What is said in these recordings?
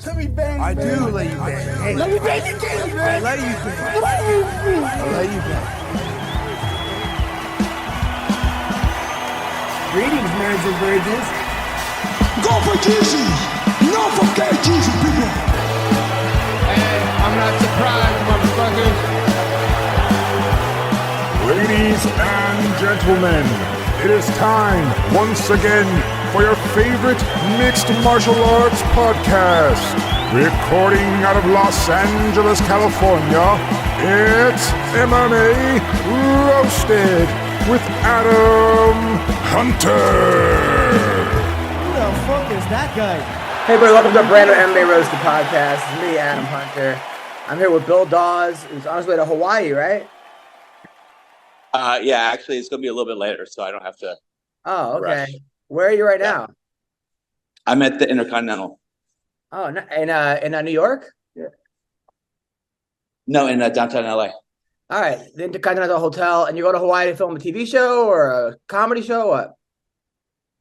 Let me bang. I do let you bang. Hey, let me bang you, James, man. I let you bang. I let you bang. Greetings, marriage and virgins. Go for Jesus. No forget Jesus, people. Hey, I'm not surprised, motherfuckers. Ladies and gentlemen, it is time once again for your favorite mixed martial arts podcast. Recording out of Los Angeles, California, it's MMA Roasted with Adam Hunter. Who the fuck is that guy? Hey everybody, welcome to a brand new MMA Roasted podcast. It's me, Adam Hunter. I'm here with Bill Dawes, who's on his way to Hawaii, right? Yeah, actually, it's going to be a little bit later, so I don't have to. Oh, okay. Rush. Where are you right now? I'm at the Intercontinental. Oh, in New York? Yeah. No, in downtown LA. All right, the Intercontinental Hotel, and you go to Hawaii to film a TV show or a comedy show? What?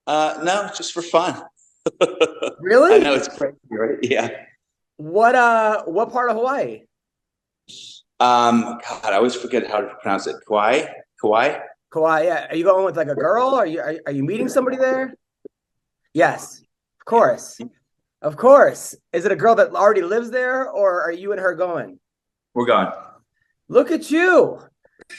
No, just for fun. Really? I know it's crazy, right? Yeah. What part of Hawaii? God, I always forget how to pronounce it. Kauai. Kauai. Yeah. Are you going with like a girl? Are you meeting somebody there? Yes, of course. Of course. Is it a girl that already lives there, or are you and her going? We're going. Look at you.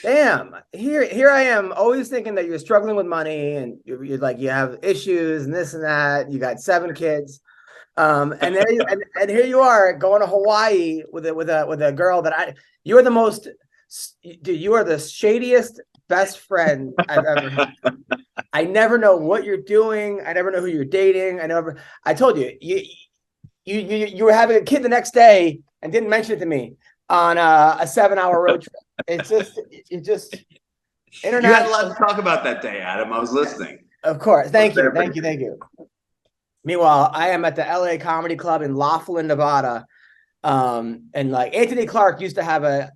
Damn. Here I am, always thinking that you're struggling with money and you're like you have issues and this and that. You got 7 kids. And there you, and here you are going to Hawaii with a girl that you are the most, dude, you are the shadiest best friend I've ever had. I never know what you're doing. I never know who you're dating. I told you you were having a kid the next day and didn't mention it to me on a 7-hour road trip. It's just You had a lot to talk about that day, Adam. I was listening. Of course. Thank you. Meanwhile, I am at the LA Comedy Club in Laughlin, Nevada. And like Anthony Clark used to have a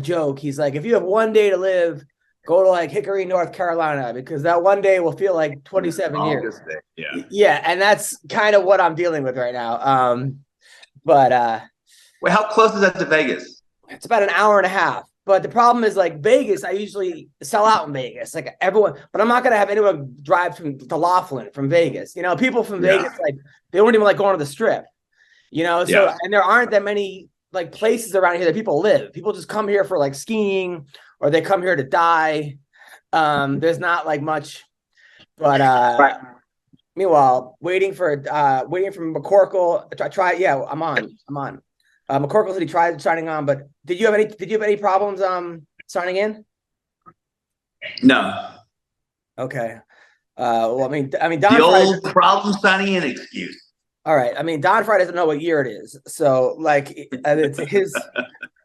joke. He's like, if you have one day to live, go to like Hickory, North Carolina, because that one day will feel like 27 years. Yeah. Yeah. And that's kind of what I'm dealing with right now. Wait, how close is that to Vegas? It's about an hour and a half. But the problem is like Vegas, I usually sell out in Vegas, like everyone, but I'm not going to have anyone drive to Laughlin from Vegas. You know, people from Vegas, like they wouldn't even like going to the strip, you know? So, and there aren't that many like places around here that people live. People just come here for like skiing or they come here to die. There's not like much, but meanwhile, waiting for McCorkle. I'm on. McCorkle said he tried signing on, but did you have any problems signing in? No. Okay. Well, I mean, Don the old problem signing in excuse. All right. I mean, Don Fry doesn't know what year it is, so like, it's his.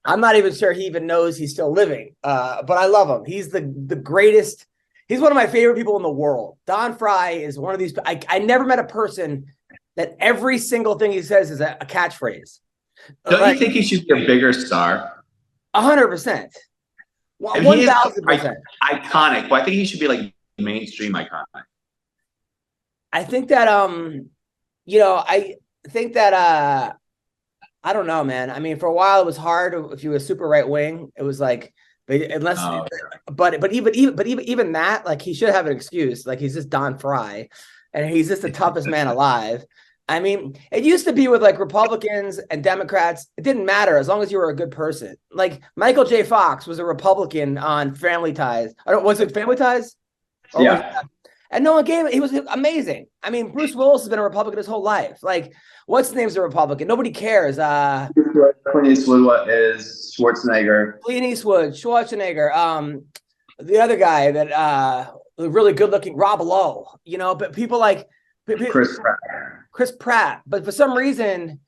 I'm not even sure he even knows he's still living. But I love him. He's the greatest. He's one of my favorite people in the world. Don Fry is one of these. I never met a person that every single thing he says is a catchphrase. Don't you think he should be a bigger star? 100%. 1,000%. Iconic. But I think he should be like mainstream iconic. I think that I don't know, man. I mean, for a while it was hard if you were super right wing. It was like but even that, like he should have an excuse. Like he's just Don Fry and he's just the toughest man alive. I mean, it used to be with like Republicans and Democrats. It didn't matter as long as you were a good person. Like Michael J. Fox was a Republican on Family Ties. Was it Family Ties? And no one gave it. He was amazing. I mean, Bruce Willis has been a Republican his whole life. Like, what's the name's a Republican? Nobody cares. Clint Eastwood is Schwarzenegger. Clint Eastwood, Schwarzenegger. The other guy that really good looking, Rob Lowe. You know, but people like Chris Pratt. But for some reason,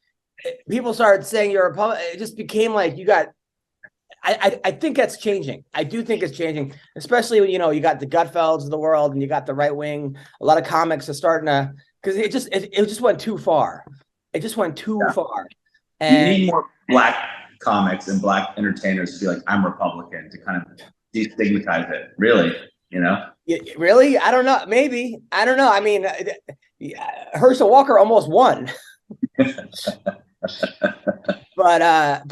people started saying you're a Republican. It just became like you got. I think that's changing. I do think it's changing, especially when, you know, you got the Gutfelds of the world and you got the right wing. A lot of comics are starting to, because it just went too far. It just went too far. And you need more black comics and black entertainers to be like, I'm Republican, to kind of destigmatize it. Really, you know? Really? I don't know. Maybe. I don't know. I mean, Herschel Walker almost won. But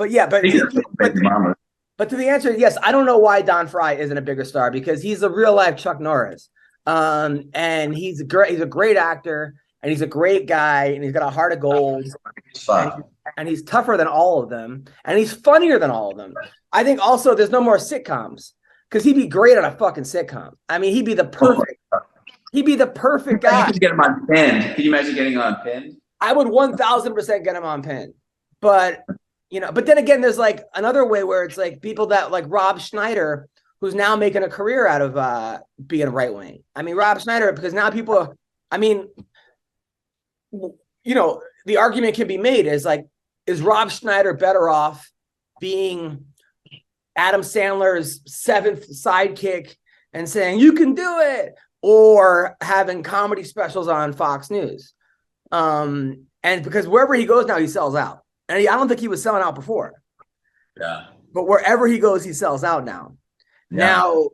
yeah, but Speaking of baby mamas, But to the answer, yes, I don't know why Don Fry isn't a bigger star because he's a real life Chuck Norris. And he's a great actor and he's a great guy and he's got a heart of gold and he's tougher than all of them and he's funnier than all of them. I think also there's no more sitcoms because he'd be great on a fucking sitcom. I mean, he'd be the perfect guy. You could get him on Pinned. Can you imagine getting on Pinned? I would 1000% get him on Pinned, but but then again, there's like another way where it's like people that like Rob Schneider, who's now making a career out of being right wing. I mean, Rob Schneider, because now people, I mean, the argument can be made is like, is Rob Schneider better off being Adam Sandler's seventh sidekick and saying, you can do it, or having comedy specials on Fox News? And because wherever he goes now, he sells out. And I don't think he was selling out before. Yeah. But wherever he goes, he sells out now. Yeah. Now,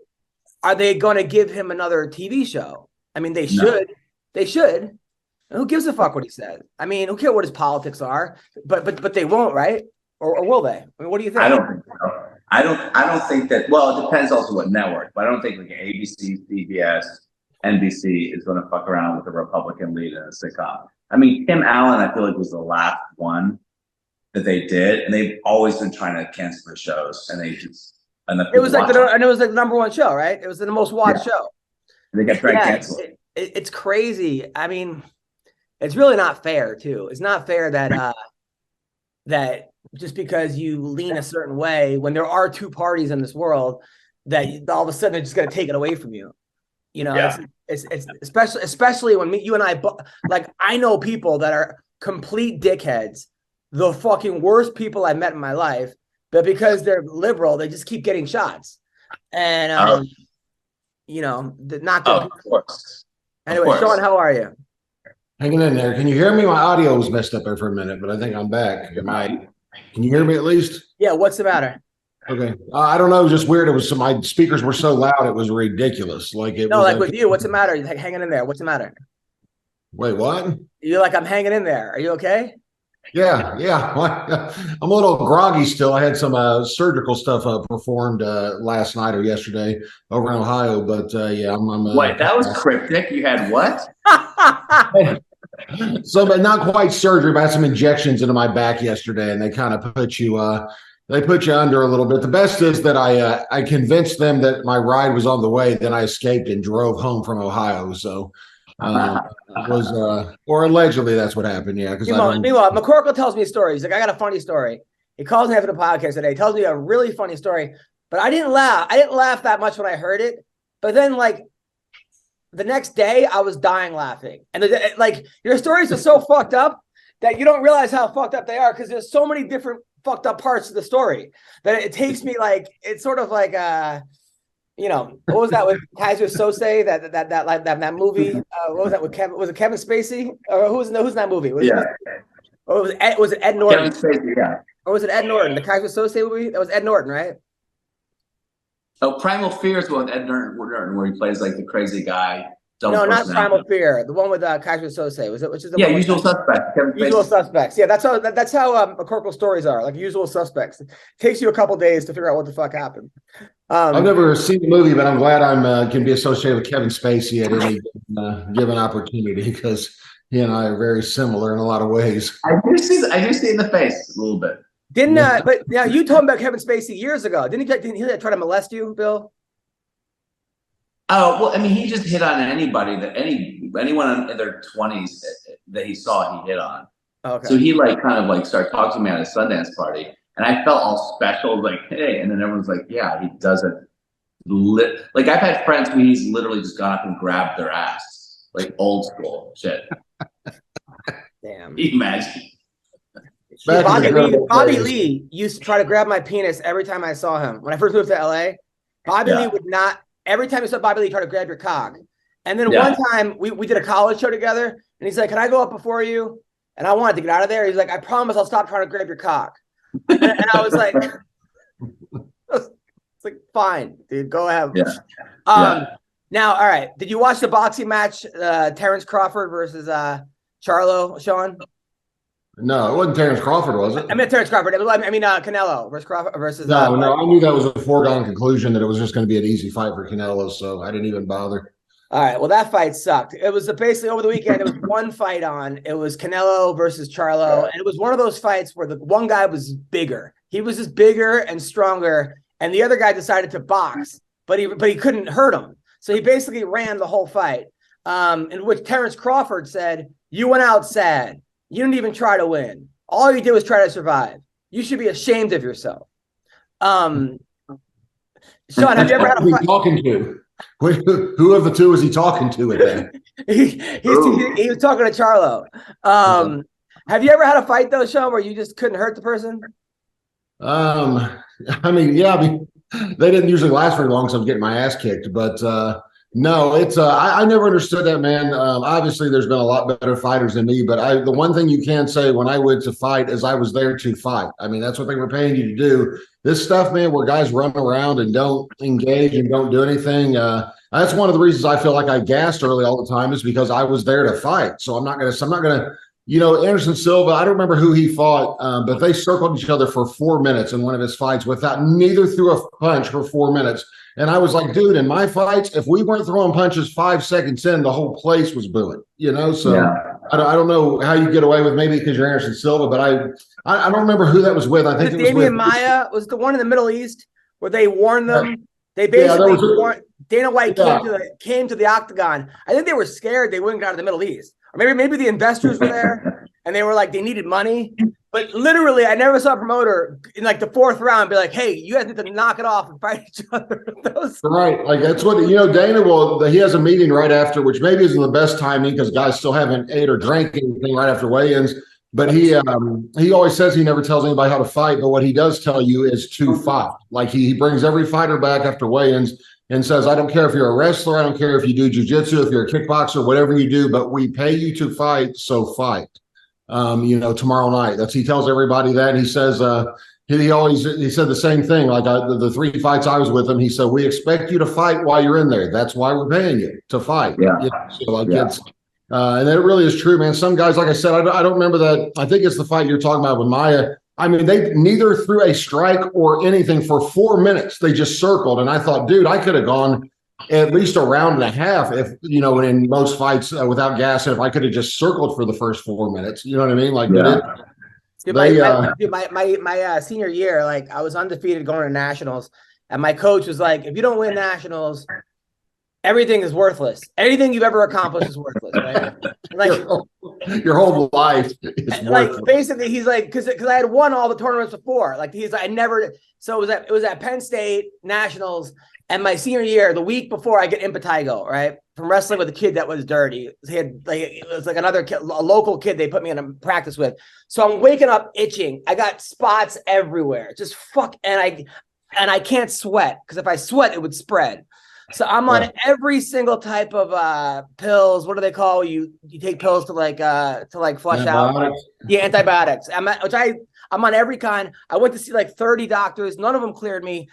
are they going to give him another TV show? I mean, they should. No. They should. Who gives a fuck what he said? I mean, who cares what his politics are? But they won't, right? Or will they? I mean, what do you think? I don't think so. I don't think that. Well, it depends also what network. But I don't think like ABC, CBS, NBC is going to fuck around with a Republican lead in a sitcom. I mean, Tim Allen, I feel like was the last one that they did, and they've always been trying to cancel the shows, and they just it was like the number one show, right? It was the most watched show. And they got tried canceled. It's crazy. I mean, it's really not fair too. It's not fair that that just because you lean a certain way, when there are two parties in this world, that all of a sudden they're just going to take it away from you. It's especially when you and I, like, I know people that are complete dickheads, the fucking worst people I've met in my life, but because they're liberal, they just keep getting shots. And, not good. Of course. Anyway, Sean, how are you? Hanging in there. Can you hear me? My audio was messed up there for a minute, but I think I'm back. Can you hear me at least? Yeah, what's the matter? Okay. I don't know. It was just weird. It was my speakers were so loud. It was ridiculous. With you, what's the matter? You're like hanging in there. What's the matter? Wait, what? You're like, I'm hanging in there. Are you okay? Yeah. I'm a little groggy still. I had some surgical stuff performed last night or yesterday over in Ohio, but I'm Wait, that was cryptic. You had what? So, but not quite surgery, but I had some injections into my back yesterday, and they kind of put you under a little bit. The best is that I convinced them that my ride was on the way. Then I escaped and drove home from Ohio. So it was, or allegedly that's what happened. Yeah. Meanwhile, McCorkle tells me a story. He's like, I got a funny story. He calls me after the podcast today. He tells me a really funny story, but I didn't laugh. I didn't laugh that much when I heard it. But then, like, the next day, I was dying laughing. And like, your stories are so fucked up that you don't realize how fucked up they are because there's so many different fucked up parts of the story that it takes me, like, it's sort of like what was that with Kaiser Sose, that movie? What was that with Kevin? Was it Kevin Spacey? Or who's in that movie? Was it Ed Norton? Kevin Spacey, yeah. Or was it Ed Norton? The Kaiser Sose movie? That was Ed Norton, right? Oh, Primal Fear is one with Ed Norton where he plays like the crazy guy. No, not Primal Fear. The one with Kaiser Sose. Which is the one Usual Suspects. Usual Suspects. Yeah, that's how McCorkle stories are, like Usual Suspects. It takes you a couple days to figure out what the fuck happened. I've never seen the movie, but I'm glad I can be associated with Kevin Spacey at any given opportunity because he and I are very similar in a lot of ways. I do see in the face a little bit. But yeah, you told him about Kevin Spacey years ago. Didn't he try to molest you, Bill? Oh, well, I mean, he just hit on anybody anyone in their 20s that he saw he hit on. Okay. So he kind of started talking to me at a Sundance party, and I felt all special, like, hey, and then everyone's like, yeah, he doesn't like, I've had friends who he's literally just gone up and grabbed their ass, like old school shit. Damn. Imagine. Bobby Lee used to try to grab my penis every time I saw him. When I first moved to LA, Lee would not. Every time you saw Bobby Lee, try to grab your cock. And then one time we did a college show together, and he's like, "Can I go up before you?" And I wanted to get out of there. He's like, "I promise I'll stop trying to grab your cock." And I was like, "It's like, fine, dude, go ahead." Yeah. Now, all right. Did you watch the boxing match, Terrence Crawford versus Charlo, Sean? No, it wasn't Terrence Crawford, was it? I mean, Terrence Crawford. Canelo versus Crawford versus. No, I knew that was a foregone conclusion that it was just going to be an easy fight for Canelo, so I didn't even bother. All right. Well, that fight sucked. It was basically over the weekend. It was one fight on. It was Canelo versus Charlo, and it was one of those fights where the one guy was bigger. He was just bigger and stronger, and the other guy decided to box, but he couldn't hurt him. So he basically ran the whole fight. In which Terrence Crawford said, "You went out sad. You didn't even try to win. All you did was try to survive. You should be ashamed of yourself." Sean, have you ever had a fight? Talking to? Who of the two is he talking to at that? he was talking to Charlo. Have you ever had a fight though, Sean, where you just couldn't hurt the person? I mean, they didn't usually last very long, so I'm getting my ass kicked. But no, it's I never understood that, man. Obviously, there's been a lot better fighters than me, but the one thing you can say when I went to fight is I was there to fight. I mean, that's what they were paying you to do. This stuff, man, where guys run around and don't engage and don't do anything. That's one of the reasons I feel like I gassed early all the time is because I was there to fight. So I'm not gonna. Anderson Silva, I don't remember who he fought, but they circled each other for 4 minutes in one of his fights without neither threw a punch for 4 minutes. And I was like, dude, in my fights, if we weren't throwing punches 5 seconds in, the whole place was booing, So yeah. I don't know how you get away with maybe because you're Anderson Silva, but I don't remember who that was with. I think it was Damian Maia was the one in the Middle East where they warned them. They basically warned Dana White came to the octagon. I think they were scared they wouldn't get out of the Middle East. Or maybe the investors were there and they were like, they needed money. But literally, I never saw a promoter in like the 4th round be like, hey, you guys need to knock it off and fight each other. Right. Like that's what, Dana he has a meeting right after, which maybe isn't the best timing because guys still haven't ate or drank anything right after weigh-ins. But he always says he never tells anybody how to fight. But what he does tell you is to fight. Like he brings every fighter back after weigh-ins and says, I don't care if you're a wrestler, I don't care if you do jiu-jitsu, if you're a kickboxer, whatever you do, but we pay you to fight, so fight. Tomorrow night. He tells everybody that. And he says, he said the same thing. Like the 3 fights I was with him, he said, we expect you to fight while you're in there. That's why we're paying you to fight. Yeah. And that really is true, man. Some guys, like I said, I don't remember that. I think it's the fight you're talking about with Maia. I mean, they neither threw a strike or anything for 4 minutes. They just circled. And I thought, dude, I could have gone at least a round and a half if, in most fights without gas, if I could have just circled for the first 4 minutes. You know what I mean? Like, my senior year, like I was undefeated going to nationals. And my coach was like, if you don't win nationals, everything is worthless. Anything you've ever accomplished is worthless, right? Like your whole life is like worthless. basically he's like because I had won all the tournaments before. Like he's like, I never. So it was at Penn State Nationals, and my senior year, the week before, I get impetigo, right, from wrestling with a kid that was dirty. He had it was like another kid, a local kid they put me in a practice with. So I'm waking up itching. I got spots everywhere, just and I can't sweat because if I sweat, it would spread. So I'm on every single type of pills. What do they call you? You take pills to flush out. Yeah, antibiotics. I'm on every kind. I went to see like 30 doctors. None of them cleared me.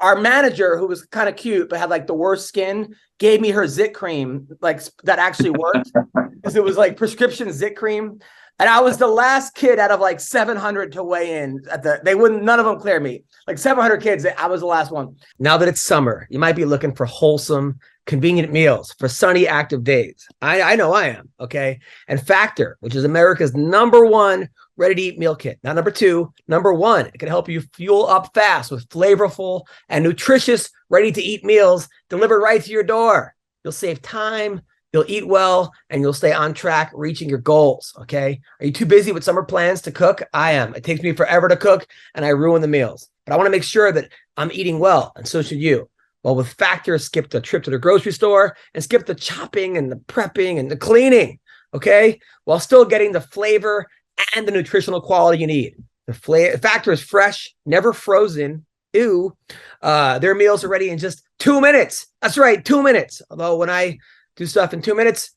Our manager, who was kind of cute but had like the worst skin, gave me her Zit cream, like that actually worked because it was like prescription Zit cream. And I was the last kid out of like 700 to weigh in none of them cleared me. Like 700 kids, I was the last one. Now that it's summer, you might be looking for wholesome, convenient meals for sunny, active days. I know I am, okay? And Factor, which is America's #1 ready-to-eat meal kit. Not number 2, #1. It can help you fuel up fast with flavorful and nutritious ready-to-eat meals delivered right to your door. You'll save time, you'll eat well, and you'll stay on track reaching your goals, okay? Are you too busy with summer plans to cook? I am. It takes me forever to cook, and I ruin the meals. But I want to make sure that I'm eating well, and so should you. Well, with Factor, skip the trip to the grocery store and skip the chopping and the prepping and the cleaning, okay? While still getting the flavor and the nutritional quality you need. The Factor is fresh, never frozen. Ew. Their meals are ready in just 2 minutes. That's right, 2 minutes. Although when I do stuff in 2 minutes,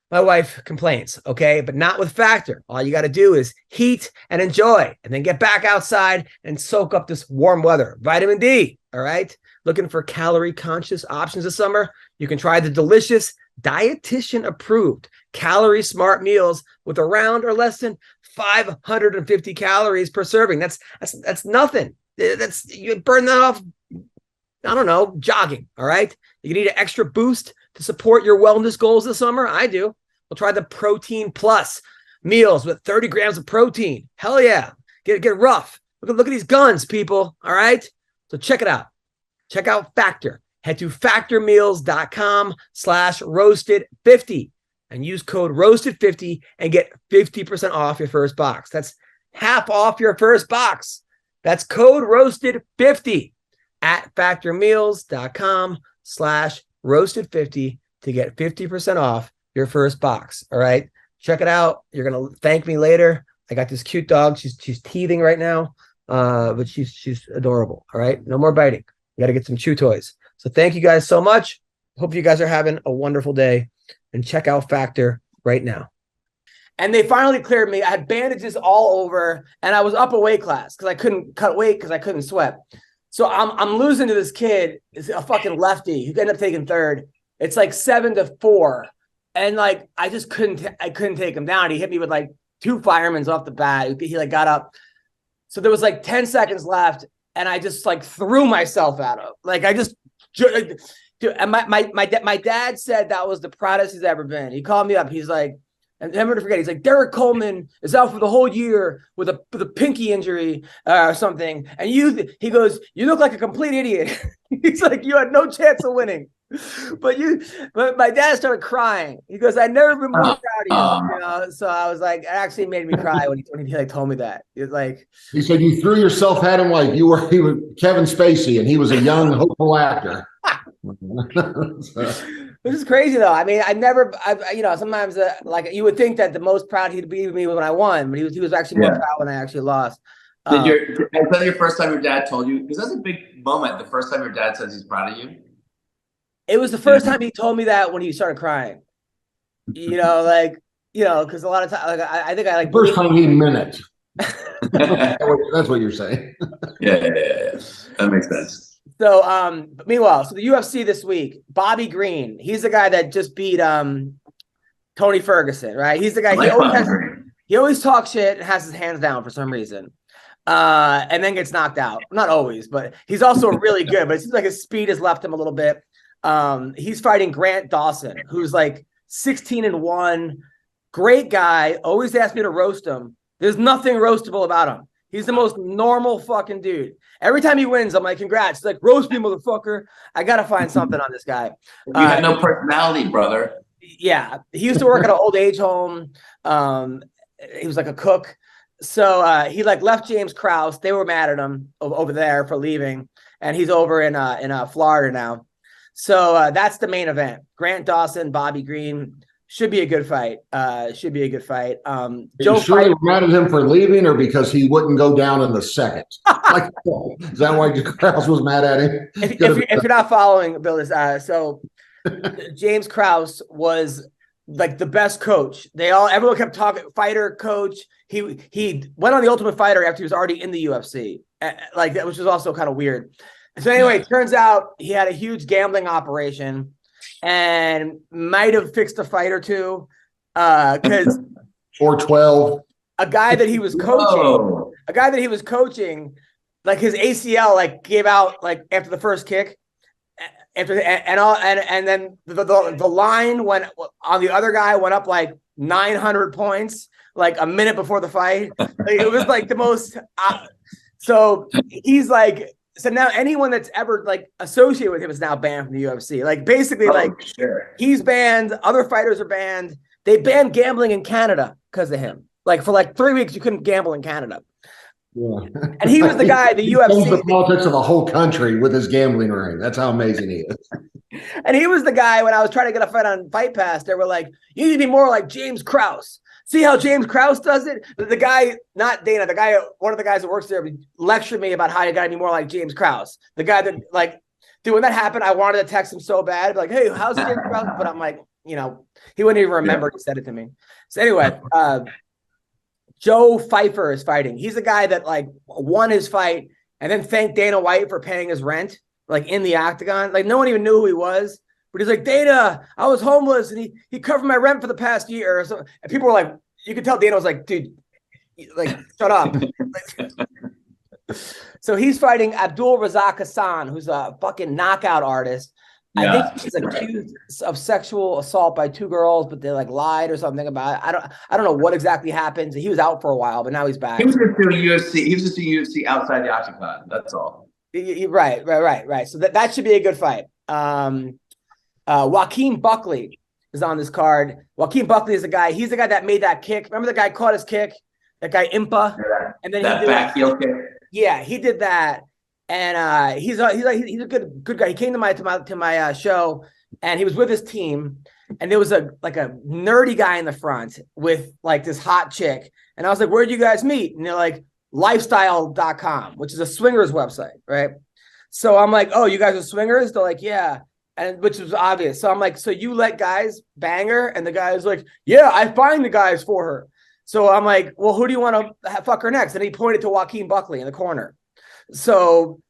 my wife complains, okay? But not with Factor. All you got to do is heat and enjoy, and then get back outside and soak up this warm weather. Vitamin D, all right? Looking for calorie-conscious options this summer? You can try the delicious dietitian approved calorie smart meals with around or less than 550 calories per serving. That's nothing. You burn that off, I don't know, jogging. All right. You need an extra boost to support your wellness goals this summer. I do. We'll try the Protein Plus meals with 30 grams of protein. Hell yeah. Get rough. Look at these guns, people. All right. So check it out. Check out Factor. Head to factormeals.com/roasted50 and use code roasted50 and get 50% off your first box. That's half off your first box. That's code roasted50 at factormeals.com/roasted50 to get 50% off your first box. All right. Check it out. You're going to thank me later. I got this cute dog. She's teething right now. But she's adorable. All right. No more biting. You got to get some chew toys. So thank you guys so much. Hope you guys are having a wonderful day, and check out Factor right now. And they finally cleared me. I had bandages all over, and I was up a weight class because I couldn't cut weight because I couldn't sweat. So I'm losing to this kid. It's a fucking lefty who ended up taking third. It's like 7-4. And like, I couldn't take him down. He hit me with like 2 firemen's off the bat. He like got up. So there was like 10 seconds left, and I just like threw myself at him. Like I just, dude, and my dad said that was the proudest he's ever been. He called me up. He's like, and never to forget, he's like, Derek Coleman is out for the whole year with a pinky injury or something. And he goes, you look like a complete idiot. He's like, you had no chance of winning. But my dad started crying. He goes, I've never been more proud of you. You know? So I was like, it actually made me cry when he like told me that. He was like, he said you threw yourself at him like he was Kevin Spacey and he was a young hopeful actor. This is crazy though. I mean, sometimes like you would think that the most proud he'd be with me when I won, but he was actually more proud when I actually lost. Was that your first time your dad told you? Because that's a big moment. The first time your dad says he's proud of you. It was the first time he told me that when he started crying. Because a lot of times, like I think I like first time he meant it. That's what you're saying. Yeah. That makes sense. So, meanwhile, the UFC this week, Bobby Green, he's the guy that just beat Tony Ferguson, right? He's the guy. He always talks shit and has his hands down for some reason, and then gets knocked out. Not always, but he's also really good. But it seems like his speed has left him a little bit. He's fighting Grant Dawson, who's like 16-1, great guy. Always asks me to roast him. There's nothing roastable about him. He's the most normal fucking dude. Every time he wins, I'm like, congrats. He's like, roast me, motherfucker. I got to find something on this guy. You have no personality, brother. Yeah. He used to work at an old age home. He was like a cook. So he like left James Krause. They were mad at him over there for leaving. And he's over in Florida now. So that's the main event. Grant Dawson, Bobby Green. Should be a good fight. Joe sure you were mad at him for leaving or because he wouldn't go down in the second? Like, is that why Krause was mad at him? If you're not following, Bill, so James Krause was like the best coach. Everyone kept talking fighter coach. He went on the Ultimate Fighter after he was already in the UFC. Like that, which was also kind of weird. So anyway, it turns out he had a huge gambling operation and might have fixed a fight or two because or 12. A guy that he was coaching, like his ACL like gave out like after the first kick, and then the line went on the other guy went up like 900 points like a minute before the fight. Like, it was like the most. So he's like. So now anyone that's ever like associated with him is now banned from the UFC. Like basically, he's banned. Other fighters are banned. They banned gambling in Canada because of him. Like for like 3 weeks, you couldn't gamble in Canada. Yeah. And he was the guy. The UFC. The politics of the whole country with his gambling ring. That's how amazing he is. And he was the guy when I was trying to get a fight on Fight Pass. They were like, "You need to be more like James Krause." See how James Krause does it? The guy, not Dana, the guy, one of the guys that works there lectured me about how you got to be more like James Krause. The guy that, like, dude, when that happened, I wanted to text him so bad. Like, hey, how's James Krause? But I'm like, he wouldn't even remember he said it to me. So anyway, Joe Pfeiffer is fighting. He's the guy that, like, won his fight and then thanked Dana White for paying his rent, like, in the octagon. Like, no one even knew who he was. But he's like, Dana, I was homeless and he covered my rent for the past year. So, and people were like, you could tell Dana was like, dude, like, shut up. So he's fighting Abdul Razak Hassan, who's a fucking knockout artist. Yeah. I think he's accused of sexual assault by 2 girls, but they like lied or something about it. I don't know what exactly happened. He was out for a while, but now he's back. He was just doing UFC. He was just doing UFC outside the octagon. That's all. Right. So that should be a good fight. Joaquin Buckley is on this card. Joaquin Buckley is the guy. He's the guy that made that kick. Remember the guy caught his kick? That guy Impa, and then that back heel kick. Yeah, he did that, and he's a good guy. He came to my show, and he was with his team, and there was a nerdy guy in the front with like this hot chick, and I was like, "Where'd you guys meet?" And they're like, "Lifestyle.com," which is a swingers website, right? So I'm like, "Oh, you guys are swingers?" They're like, "Yeah." And which was obvious. So I'm like, "So you let guys bang her?" And the guy's like, "Yeah, I find the guys for her." So I'm like, "Well, who do you want to fuck her next?" And he pointed to Joaquin Buckley in the corner. So,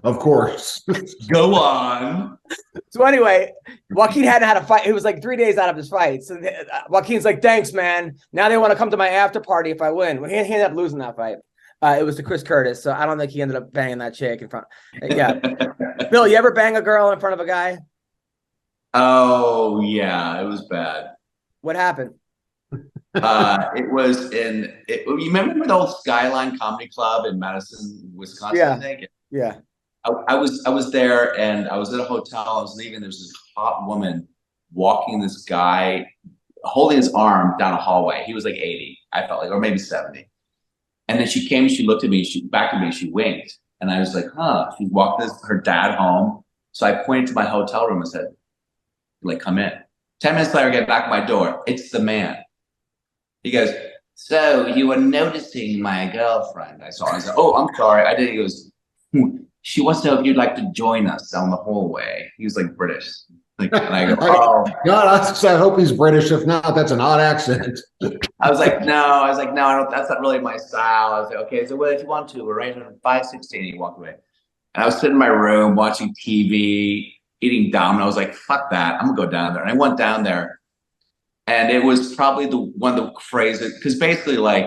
of course, go on. So anyway, Joaquin hadn't had a fight. It was like 3 days out of his fight. So Joaquin's like, "Thanks, man. Now they want to come to my after party if I win." Well, he ended up losing that fight. It was to Chris Curtis. So I don't think he ended up banging that chick in front. Yeah. Bill, you ever bang a girl in front of a guy? Oh yeah, it was bad. What happened? It was you remember the old Skyline Comedy Club in Madison, Wisconsin? Yeah. I think. Yeah. I was there, and I was at a hotel. I was leaving. There's this hot woman walking this guy, holding his arm down a hallway. He was like 80, I felt like, or maybe 70. And then she came, she looked at me, she winked, and I was like, huh. She walked her dad home. So I pointed to my hotel room and said, like, come in. 10 minutes later, I get back at my door. It's the man. He goes, "So you were noticing my girlfriend?" I saw. I said, "Oh, I'm sorry. I did." He goes, "She wants to know if you'd like to join us down the hallway." He was like British. Like, and I go, "Oh, God, I hope he's British. If not, that's an odd accent." I was like, no, I don't. That's not really my style. I was like, "Okay, so what if you want to? We're right on 516." He walked away, and I was sitting in my room watching TV, eating Domino's. I was like, "Fuck that! I'm gonna go down there." And I went down there. And it was probably one of the craziest, because basically, like,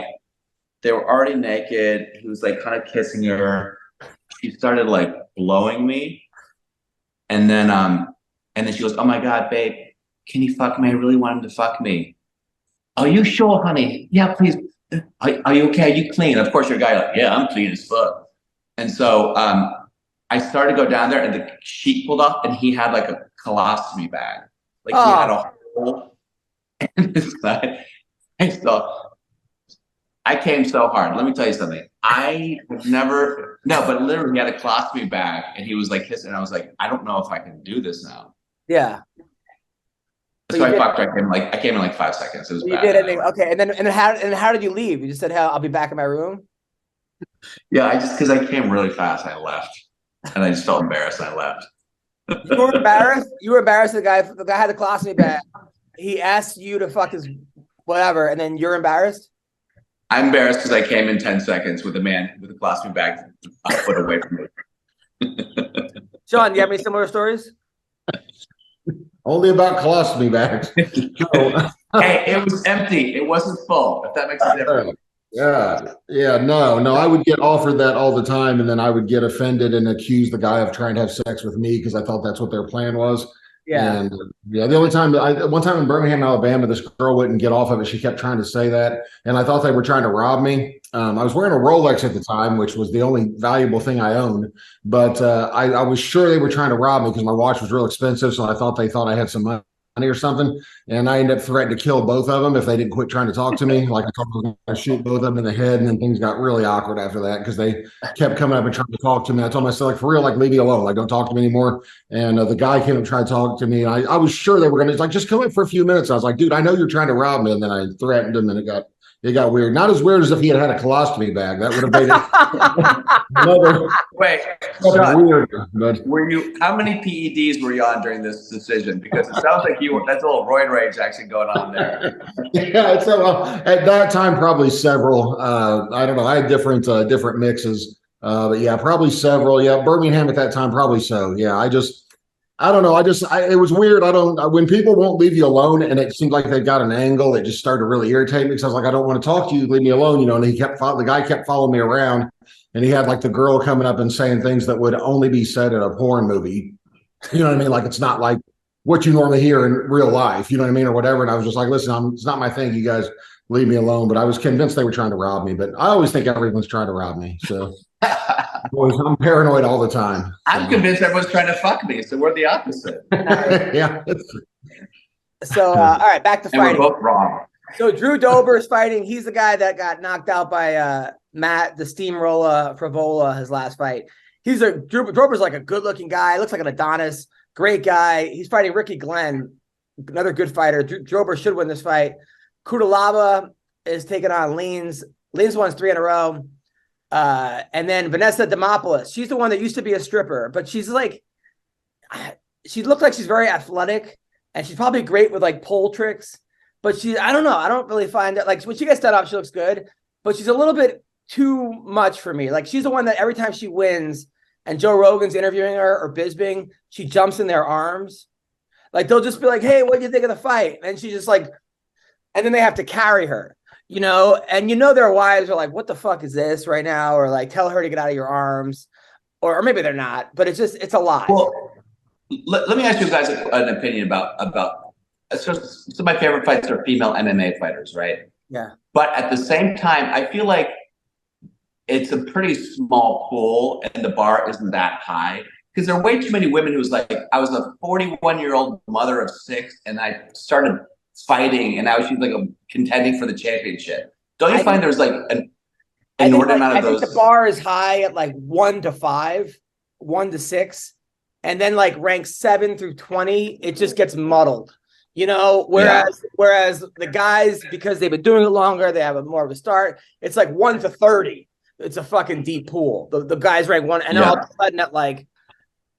they were already naked. He was like kind of kissing her. She started like blowing me, and then she goes, "Oh my God, babe, can you fuck me? I really want him to fuck me." "Are you sure, honey? Yeah, please. Are you okay? Are you clean?" Of course, your guy like, "Yeah, I'm clean as fuck." And so I started to go down there, and the sheet pulled off, and he had like a colostomy bag, like he had a whole. And this guy, I came so hard. Let me tell you something. I would never, but literally he had a colostomy bag, and he was like kissing, and I was like, I don't know if I can do this now. Yeah. So I fucked. I came in like 5 seconds. It was bad. You did it. Okay. And then how did you leave? You just said, "I'll be back in my room." Yeah, because I came really fast. I left, and I just felt embarrassed. And I left. You were embarrassed. You were embarrassed. The guy had the colostomy bag. He asked you to fuck his whatever, and then you're embarrassed? I'm embarrassed because I came in 10 seconds with a man with a colostomy bag a foot away from me. Sean, do you have any similar stories? Only about colostomy bags. Hey, it was empty. It wasn't full, if that makes a difference. Yeah. No. I would get offered that all the time, and then I would get offended and accuse the guy of trying to have sex with me because I thought that's what their plan was. Yeah. And the only time one time in Birmingham, Alabama, this girl wouldn't get off of it. She kept trying to say that, and I thought they were trying to rob me. I was wearing a Rolex at the time, which was the only valuable thing I owned. But I was sure they were trying to rob me because my watch was real expensive. So I thought they thought I had some money or something. And I ended up threatening to kill both of them if they didn't quit trying to talk to me. Like I told them I was going to shoot both of them in the head. And then things got really awkward after that because they kept coming up and trying to talk to me. I told myself, like, for real, like, leave me alone. Like, don't talk to me anymore. And the guy came and tried to talk to me. And I was sure they were going to, like, just come in for a few minutes. I was like, dude, I know you're trying to rob me. And then I threatened him, and it got weird. Not as weird as if he had a colostomy bag. That would have made it Wait, weird. But were you? How many PEDs were you on during this decision? Because it sounds like you were. That's a little roid rage actually going on there. yeah, so at that time, probably several. I don't know. I had different mixes, but yeah, probably several. Yeah, Birmingham at that time, probably so. Yeah, I don't know. It was weird. When people won't leave you alone and it seemed like they got an angle, it just started to really irritate me because I was like, I don't want to talk to you. Leave me alone, And the guy kept following me around, and he had like the girl coming up and saying things that would only be said in a porn movie. You know what I mean? Like, it's not like what you normally hear in real life, you know what I mean? Or whatever. And I was just like, listen, it's not my thing. You guys leave me alone. But I was convinced they were trying to rob me. But I always think everyone's trying to rob me. So I'm paranoid all the time. I'm convinced everyone's trying to fuck me, so we're the opposite. Yeah. So, all right, back to And we're fighting. both wrong. So Drew Dober's fighting. He's the guy that got knocked out by Matt, the Steamroller Frivola, his last fight. Drew Dober's like a good-looking guy. Looks like an Adonis. Great guy. He's fighting Ricky Glenn, another good fighter. Drew Dober should win this fight. Kudalaba is taking on Leans. Leans won 3 in a row. And then Vanessa Demopoulos, she's the one that used to be a stripper, but she looks like she's very athletic, and she's probably great with like pole tricks. But I don't know. I don't really find that, like, when she gets set up, she looks good, but she's a little bit too much for me. Like, she's the one that every time she wins and Joe Rogan's interviewing her or Bisbing, she jumps in their arms. Like, they'll just be like, hey, what do you think of the fight? And she's just like, and then they have to carry her. And their wives are like, what the fuck is this right now? Or like, tell her to get out of your arms, or maybe they're not, but it's a lot. Well, let me ask you guys an opinion about some of my favorite fights are female MMA fighters, right? Yeah. But at the same time, I feel like it's a pretty small pool and the bar isn't that high, because there are way too many women who's like, I was a 41-year-old mother of 6 and I started fighting, and now she's like contending for the championship. Don't you find there's like an inordinate amount of those? I think the bar is high at like 1 to 5, 1 to 6, and then like rank 7 through 20, it just gets muddled. Whereas the guys, because they've been doing it longer, they have more of a start. It's like 1 to 30. It's a fucking deep pool. The guys rank 1, and then all of a sudden at like,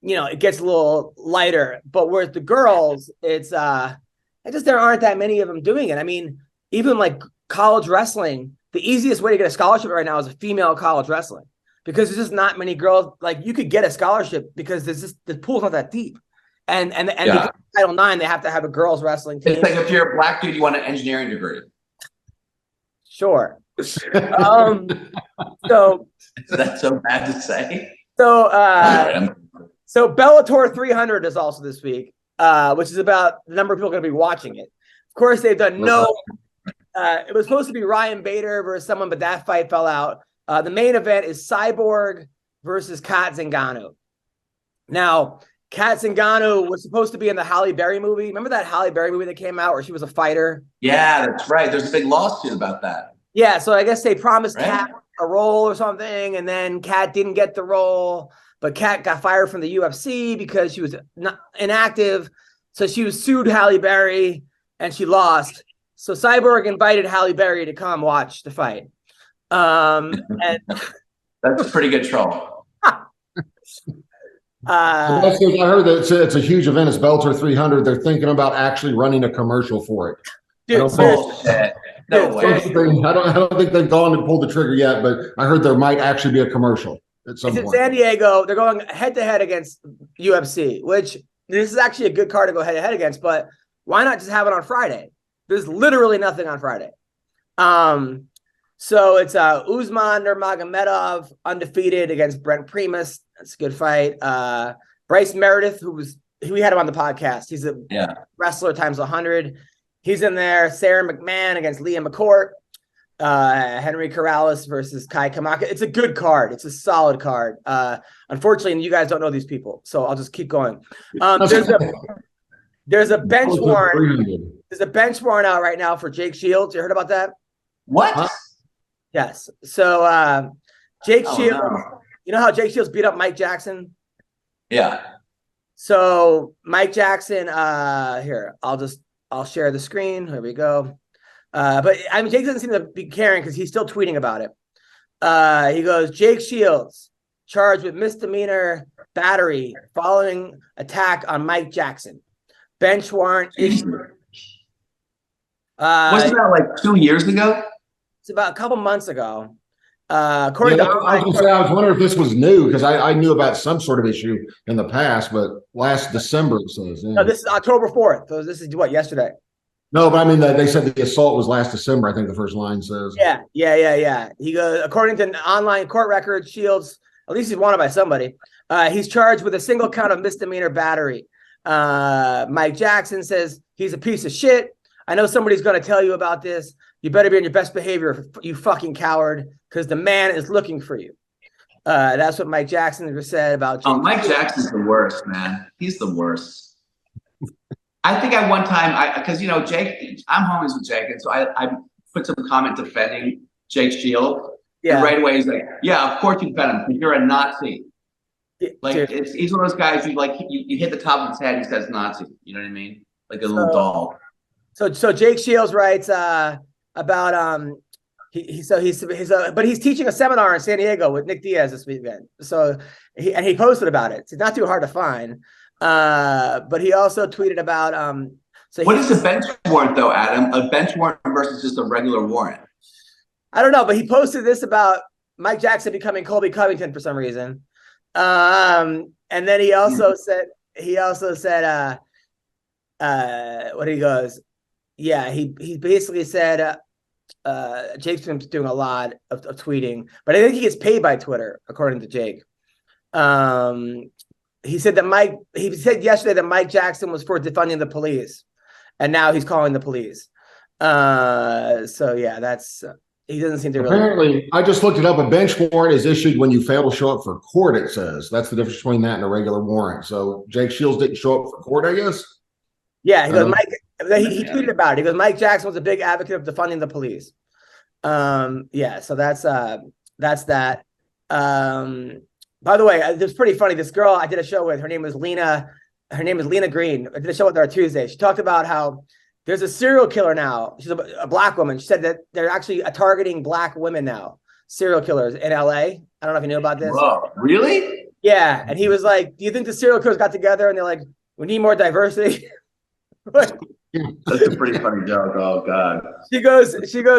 it gets a little lighter. But whereas the girls, there aren't that many of them doing it. I mean, even like college wrestling, the easiest way to get a scholarship right now is a female college wrestling, because there's just not many girls. Like, you could get a scholarship because the pool's not that deep. And because Title IX, they have to have a girls wrestling team. It's like, if you're a black dude, you want an engineering degree. Sure. So Is that so bad to say? So Bellator 300 is also this week, which is about the number of people going to be watching it. Of course, they've done it was supposed to be Ryan Bader versus someone, but that fight fell out. The main event is Cyborg versus Kat Zingano. Now, Kat Zingano was supposed to be in the Halle Berry movie. Remember that Halle Berry movie that came out where she was a fighter? Yeah, that's right. There's a big lawsuit about that. Yeah, so I guess they promised Kat a role or something, and then Kat didn't get the role, but Kat got fired from the UFC because she was inactive. So she was sued Halle Berry, and she lost. So Cyborg invited Halle Berry to come watch the fight. And that's a pretty good troll. I heard that it's a huge event. It's Bellator 300. They're thinking about actually running a commercial for it. Dude, no way. I don't think they've gone and pulled the trigger yet, but I heard there might actually be a commercial at some point. It's in San Diego. They're going head-to-head against UFC, which this is actually a good card to go head-to-head against, but why not just have it on Friday? There's literally nothing on Friday. So it's Usman Nurmagomedov, undefeated, against Brent Primus. That's a good fight. Bryce Meredith, who we had him on the podcast. He's a wrestler times 100. He's in there. Sarah McMahon against Leah McCourt. Henry Corrales versus Kai Kamaka. It's a good card. It's a solid card. Unfortunately, you guys don't know these people, so I'll just keep going. There's a bench warrant. There's a bench warrant out right now for Jake Shields. You heard about that? What? Huh? Yes. So Jake Shields. No. You know how Jake Shields beat up Mike Jackson? Yeah. So Mike Jackson. Here, I'll share the screen. Here we go. But I mean, Jake doesn't seem to be caring because he's still tweeting about it. He goes, Jake Shields charged with misdemeanor battery following attack on Mike Jackson. Bench warrant issued. Wasn't that like 2 years ago? It's about a couple months ago. According to I was wondering if this was new because I knew about some sort of issue in the past, but last December it says. Yeah. No, this is October 4th. So this is what, yesterday? No, but I mean, they said the assault was last December. I think the first line says. Yeah. He goes, according to online court records, Shields, at least he's wanted by somebody. He's charged with a single count of misdemeanor battery. Mike Jackson says he's a piece of shit. I know somebody's going to tell you about this. You better be on your best behavior, you fucking coward, because the man is looking for you. That's what Mike Jackson said about. Mike Jackson's the worst, man. He's the worst. I think at one time, because Jake, I'm homies with Jake, and so I put some comment defending Jake Shield. Yeah. And right away he's like, "Yeah, of course you defend him because you're a Nazi." Like he's one of those guys you hit the top of his head, he says Nazi. You know what I mean? Like a little doll. So Jake Shields writes about but he's teaching a seminar in San Diego with Nick Diaz this weekend. So he posted about it. It's not too hard to find. But he also tweeted about what is a bench warrant though, Adam? A bench warrant versus just a regular warrant? I don't know, but he posted this about Mike Jackson becoming Colby Covington for some reason. And then he also said what he goes, yeah, he basically said Jake's been doing a lot of tweeting, but I think he gets paid by Twitter, according to Jake. He said yesterday that Mike Jackson was for defunding the police, and now he's calling the police. So yeah, that's he doesn't seem to really. Apparently, I just looked it up. A bench warrant is issued when you fail to show up for court. It says that's the difference between that and a regular warrant. So Jake Shields didn't show up for court, I guess. Yeah, he goes. Mike. He tweeted about it. He goes, Mike Jackson was a big advocate of defunding the police. Yeah, so that's that. By the way, it was pretty funny. This girl I did a show with, her name is Lena Green. I did a show with her on Tuesday. She talked about how there's a serial killer now. She's a black woman. She said that they're actually targeting black women now, serial killers in LA. I don't know if you knew about this. Whoa, really? Yeah, and he was like, do you think the serial killers got together and they're like, we need more diversity? That's a pretty funny joke. Oh God. She goes,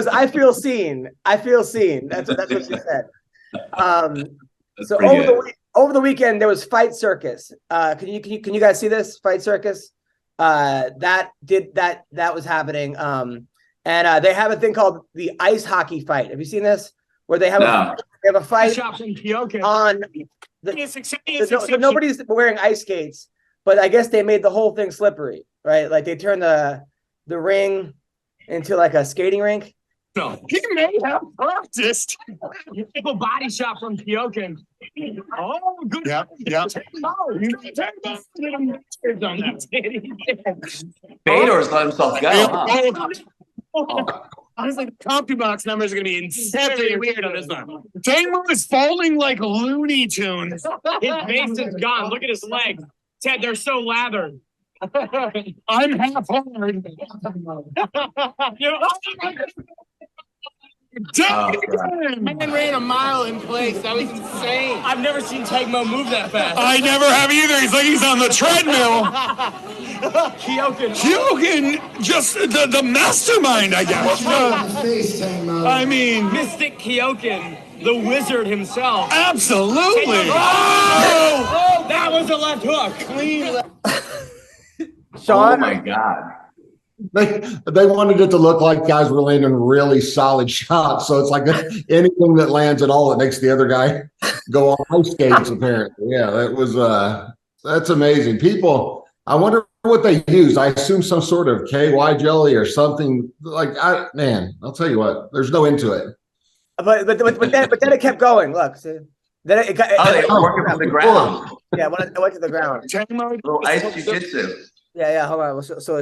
I feel seen. That's what she said. So over the weekend there was Fight Circus. Can you guys see this Fight Circus? That was happening. And they have a thing called the ice hockey fight. Have you seen this? Where they have a fight on so nobody's wearing ice skates, but I guess they made the whole thing slippery, right? Like they turned the ring into like a skating rink. So he may have practiced. A body shot from Kyokin. Oh, good. Yeah. Fedor's let himself go. Huh? Honestly, the CompuBox numbers are going to be insanely weird on this one. Taylor is falling like Looney Tunes. His base is gone. Look at his legs. Ted, they're so lathered. I'm half hard. Man ran a mile in place. That was insane. I've never seen Tagmo move that fast. I never have either. He's like he's on the treadmill. Kyokin, just the mastermind, I guess. I mean, Mystic Kyokin, the wizard himself. Absolutely. Oh, that was a left hook. Clean left. Sean? Oh my God. They wanted it to look like guys were landing really solid shots. So it's like anything that lands at all, it makes the other guy go on ice skates, apparently. Yeah, that's amazing. People, I wonder what they use. I assume some sort of KY jelly or something. Like, I'll tell you what, there's no end to it. But then it kept going. Look, see? Then it working from the ground. Yeah, when it went to the ground. Little ice jiu-jitsu. Yeah, hold on. So it's oh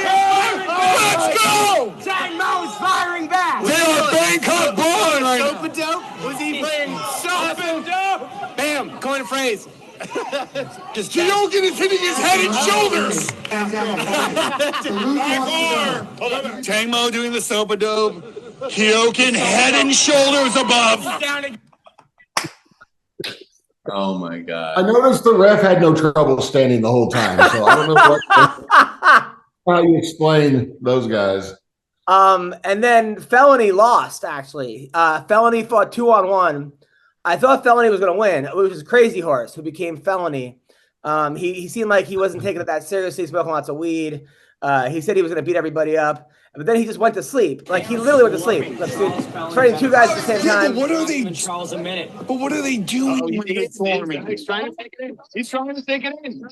yeah! Let's go! Tagmo's firing back. They are Bangkok born right now. Soap-a-dope? Was he playing soap-a-dope? Bam! Coin a phrase. Kyokin is hitting his head and shoulders. Tangmo doing the soap-a-dope. Kyokin head and shoulders above. Oh my God. I noticed the ref had no trouble standing the whole time. So I don't know what. how you explain those guys. And then Felony lost, actually. Felony fought 2-on-1. I thought Felony was going to win. It was Crazy Horse who became Felony. He seemed like he wasn't taking it that seriously, smoking lots of weed. He said he was going to beat everybody up, but then he just went to sleep. Like, he literally went to sleep. Fighting two guys at the same time. But what are they? Charles a minute. But what are they doing? He's trying to take it in. He's trying to take it in.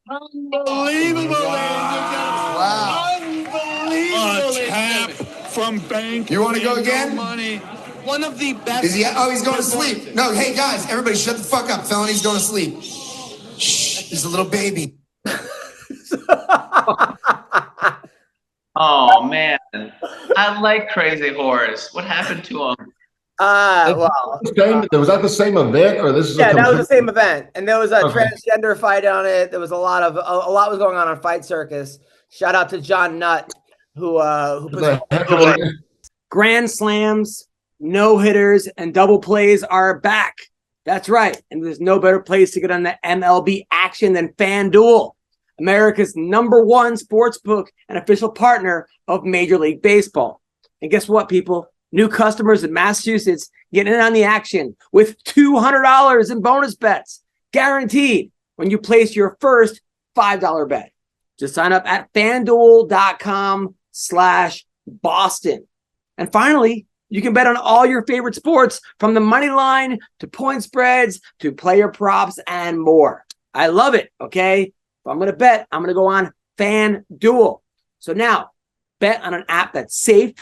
Unbelievable, wow. Unbelievable. A tap from Bank. You want to go again? Money. One of the best. Is he? Oh, he's going to sleep. No, hey guys, everybody, shut the fuck up. Felony's going to sleep. Shh, he's a little baby. Oh man, I like Crazy Horse. What happened to him? Well, Was that the same event, or this is? Yeah, that was the same event, and there was a transgender fight on it. There was a lot was going on Fight Circus. Shout out to John Nutt, who Grand slams, no hitters, and double plays are back. That's right, and there's no better place to get on the MLB action than FanDuel, America's #1 sportsbook and official partner of Major League Baseball. And guess what, people? New customers in Massachusetts get in on the action with $200 in bonus bets, guaranteed when you place your first $5 bet. Just sign up at FanDuel.com/Boston. And finally, you can bet on all your favorite sports, from the money line to point spreads to player props and more. I love it, okay? If I'm going to bet, I'm going to go on FanDuel. So now, bet on an app that's safe,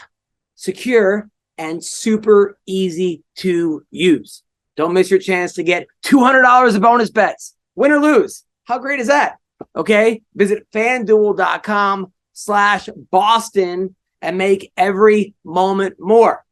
secure, and super easy to use. Don't miss your chance to get $200 of bonus bets. Win or lose. How great is that? Okay? Visit FanDuel.com/Boston and make every moment more.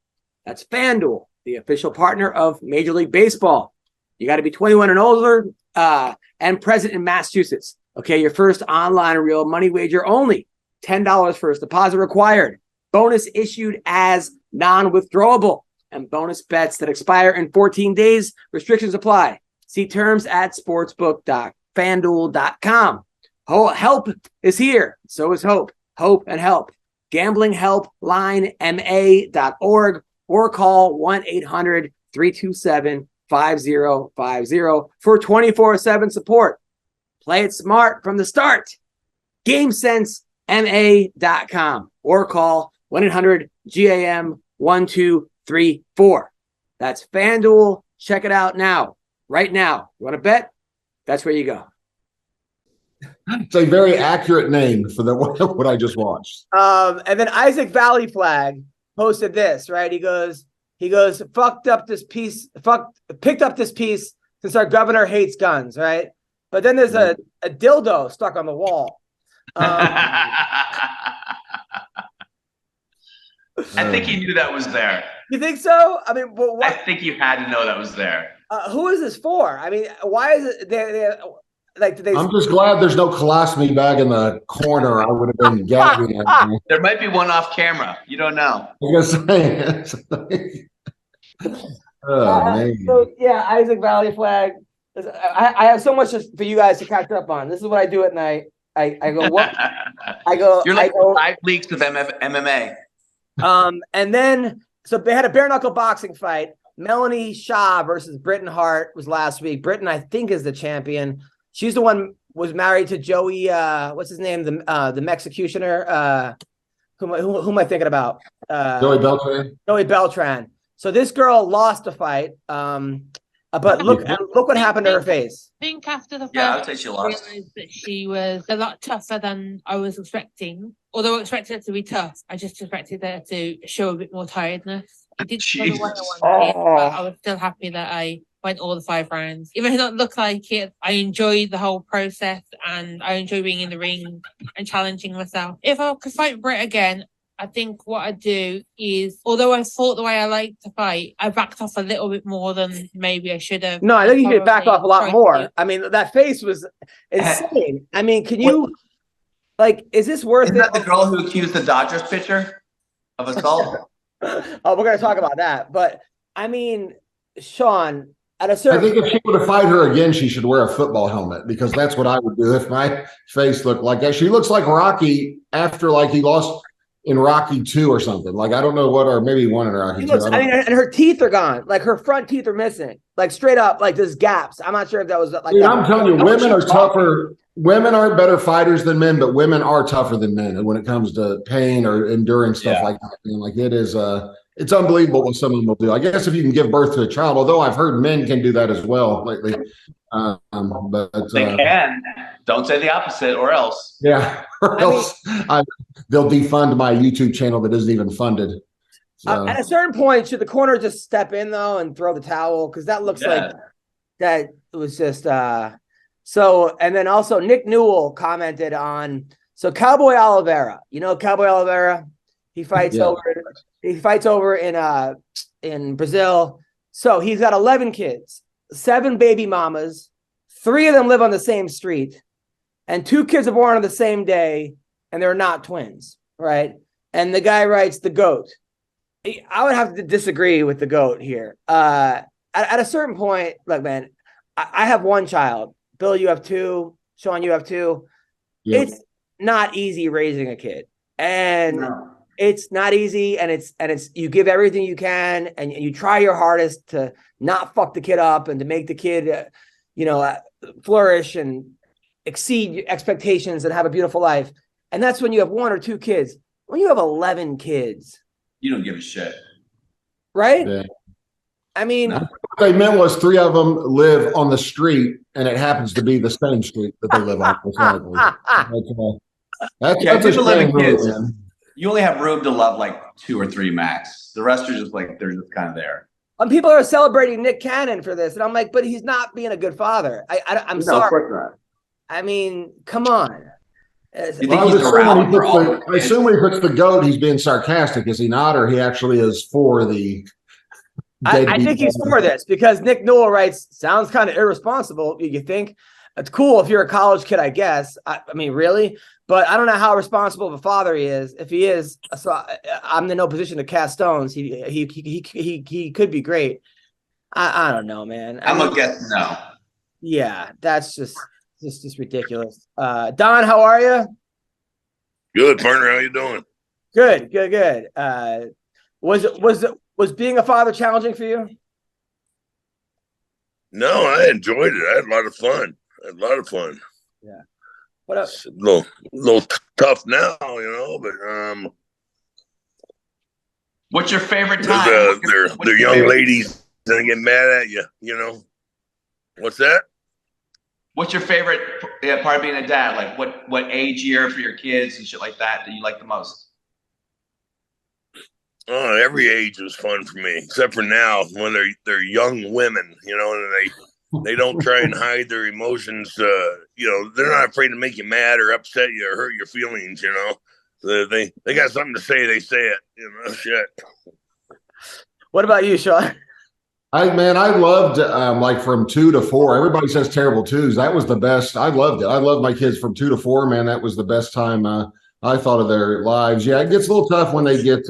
That's FanDuel, the official partner of Major League Baseball. You got to be 21 and older and present in Massachusetts. Okay, your first online real money wager only. $10 first deposit required. Bonus issued as non-withdrawable. And bonus bets that expire in 14 days. Restrictions apply. See terms at sportsbook.fanduel.com. Help is here. So is hope. Hope and help. GamblingHelpLineMA.org or call 1-800-327-5050 for 24/7 support. Play it smart from the start. GameSenseMA.com or call 1-800-GAM-1234. That's FanDuel. Check it out now. Right now. You want to bet? That's where you go. It's a very accurate name for what I just watched. And then Isaac Valley Flag posted this, right? He goes, picked up this piece since our governor hates guns, right? But then there's a dildo stuck on the wall. I think he knew that was there. You think so? I mean, well, what? I think you had to know that was there. Who is this for? I mean, why is it I'm just glad there's no colostomy bag in the corner. I would have been gagging at me. There might be one off camera. You don't know. I was gonna say. Man. So yeah, Isaac Valley Flag. I have so much for you guys to catch up on. This is what I do at night. I go, what? You're like 5 leagues of MMA. And then so they had a bare knuckle boxing fight. Melanie Shaw versus Britton Hart was last week. Britton, I think, is the champion. She's the one was married to Joey. What's his name? The Mexicutioner. Who am I thinking about? Joey Beltran. Joey Beltran. So this girl lost the fight. But look what happened to her face. I think after the fight, I would say she lost. That she was a lot tougher than I was expecting. Although I expected her to be tough, I just expected her to show a bit more tiredness. I did go the way I wanted, but I was still happy that I went all the 5 rounds. Even if it don't look like it, I enjoyed the whole process and I enjoy being in the ring and challenging myself. If I could fight Britt again, I think what I'd do is, although I fought the way I like to fight, I backed off a little bit more than maybe I should have. No, I think you should back off a lot more. I mean, that face was insane. I mean, can you, is this worth it? Is that the girl who accused the Dodgers pitcher of assault? Oh, we're going to talk about that. But, I mean, Sean, At a I certain think if she were to fight her again, she should wear a football helmet because that's what I would do if my face looked like that. She looks like Rocky after like he lost in Rocky 2 or something. Like I don't know what, or maybe one in Rocky 2. I mean, and her teeth are gone. Like her front teeth are missing. Like straight up, like there's gaps. I'm not sure if that was like. Dude, I'm telling you, women are tougher. Women aren't better fighters than men, but women are tougher than men. And when it comes to pain or enduring stuff like that, like it is, it's unbelievable what some of them will do. I guess if you can give birth to a child, although I've heard men can do that as well lately. But they can. Don't say the opposite, or else. Yeah, or else they'll defund my YouTube channel that isn't even funded. So. At a certain point, should the corner just step in though and throw the towel? Because that looks like that was just so. And then also Nick Newell commented on Cowboy Oliveira. You know Cowboy Oliveira. He fights over in Brazil. So he's got 11 kids, 7 baby mamas. 3 of them live on the same street, and 2 kids are born on the same day, and they're not twins, right? And the guy writes the GOAT. I would have to disagree with the GOAT here. At a certain point, look, man, I have 1 child. Bill, you have 2. Sean, you have 2. Yep. It's not easy raising a kid, and it's not easy. And it's you give everything you can, and you try your hardest to not fuck the kid up and to make the kid, flourish and exceed expectations and have a beautiful life. And that's when you have 1 or 2 kids. When you have 11 kids, you don't give a shit, right? Yeah. I mean, what they meant was 3 of them live on the street, and it happens to be the same street that they live on. That's a 11 kids. Man. You only have room to love like 2 or 3 max. The rest are just like they're just kind of there. And people are celebrating Nick Cannon for this, and I'm like, but he's not being a good father. I'm sorry. Of course not. I mean, come on. I assume when he puts the GOAT, he's being sarcastic, is he not? Or he actually is for the. I think he's for this because Nick Newell writes, sounds kind of irresponsible. You think it's cool if you're a college kid, I guess. I mean, really? But I don't know how responsible of a father he is. If he is, so I'm in no position to cast stones. He could be great. I don't know, man. I'm gonna guess no. Yeah, that's just ridiculous. Don, how are you? Good, partner. How you doing? Good. Was being a father challenging for you? No, I enjoyed it. I had a lot of fun. Yeah. What up? It's a little tough now, but what's your favorite time? They're young ladies that get mad at you, What's that? What's your favorite part of being a dad? Like what age year for your kids and shit like that you like the most? Oh, every age was fun for me, except for now when they're young women, and they don't try and hide their emotions. They're not afraid to make you mad or upset you or hurt your feelings. They got something to say, they say it. Shit. What about you, Sean? I loved like from 2 to 4. Everybody says terrible twos. That was the best. I loved it. I loved my kids from 2 to 4. Man, that was the best time I thought of their lives. Yeah, it gets a little tough when they get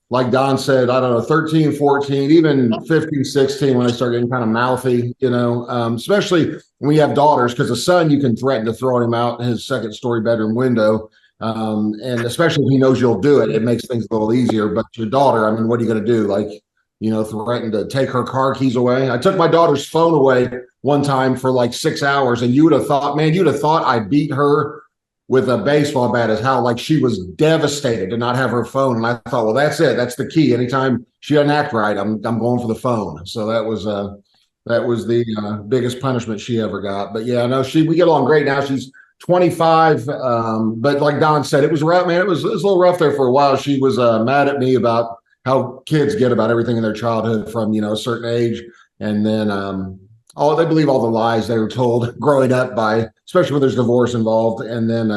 like Don said, I don't know, 13, 14, even 15, 16, when they start getting kind of mouthy, especially when you have daughters, because a son, you can threaten to throw him out his 2nd-story bedroom window. And especially if he knows you'll do it, it makes things a little easier. But your daughter, I mean, what are you going to do? Like, threaten to take her car keys away. I took my daughter's phone away one time for like 6 hours, and you'd have thought I beat her with a baseball bat, is how like she was devastated to not have her phone. And I thought, well, that's it. That's the key. Anytime she doesn't act right, I'm going for the phone. So that was the biggest punishment she ever got. But yeah, no, we get along great now. She's 25. But like Don said, it was rough, man. It was a little rough there for a while. She was mad at me about how kids get about everything in their childhood from, a certain age. And then they believe all the lies they were told growing up especially when there's divorce involved. And then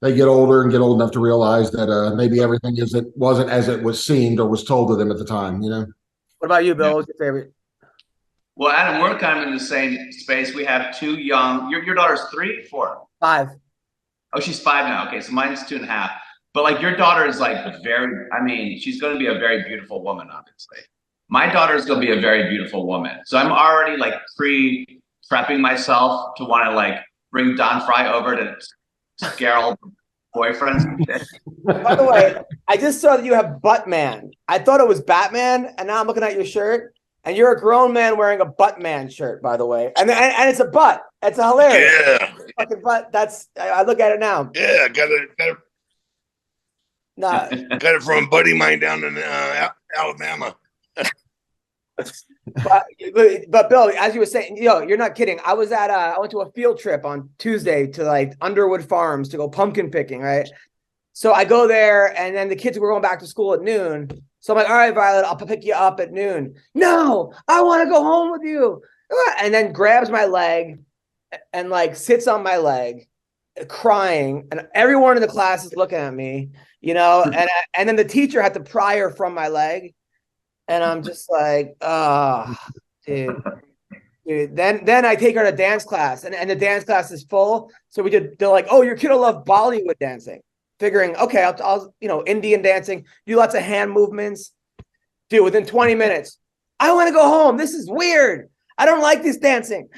they get older and get old enough to realize that maybe everything wasn't as it was seemed or was told to them at the time, What about you, Bill? What's your favorite? Well, Adam, we're kind of in the same space. We have 2 young, your daughter's 3, 4? 5. Oh, she's 5 now. Okay, so mine's 2.5. But like your daughter is like she's going to be a very beautiful woman, obviously. My daughter's gonna be a very beautiful woman. So I'm already like prepping myself to want to like bring Don Fry over to scare all the boyfriends and shit. By the way, I just saw that you have Buttman. I thought it was Batman, and now I'm looking at your shirt, and you're a grown man wearing a Buttman shirt, by the way. And it's a butt. It's a hilarious. Yeah. Fucking butt. I look at it now. Yeah, got it. Nah. Got it from a buddy of mine down in Alabama. But Bill, as you were saying, you're not kidding. I went to a field trip on Tuesday to like Underwood Farms to go pumpkin picking, right? So I go there, and then the kids were going back to school at noon. So I'm like, all right, Violet, I'll pick you up at noon. No, I want to go home with you. And then grabs my leg and like sits on my leg, crying, and everyone in the class is looking at me, and then the teacher had to pry her from my leg. And I'm just like, dude. Then I take her to dance class, and the dance class is full. So they're like, oh, your kid will love Bollywood dancing. Figuring, okay, I'll Indian dancing, do lots of hand movements. Dude, within 20 minutes, I want to go home. This is weird. I don't like this dancing.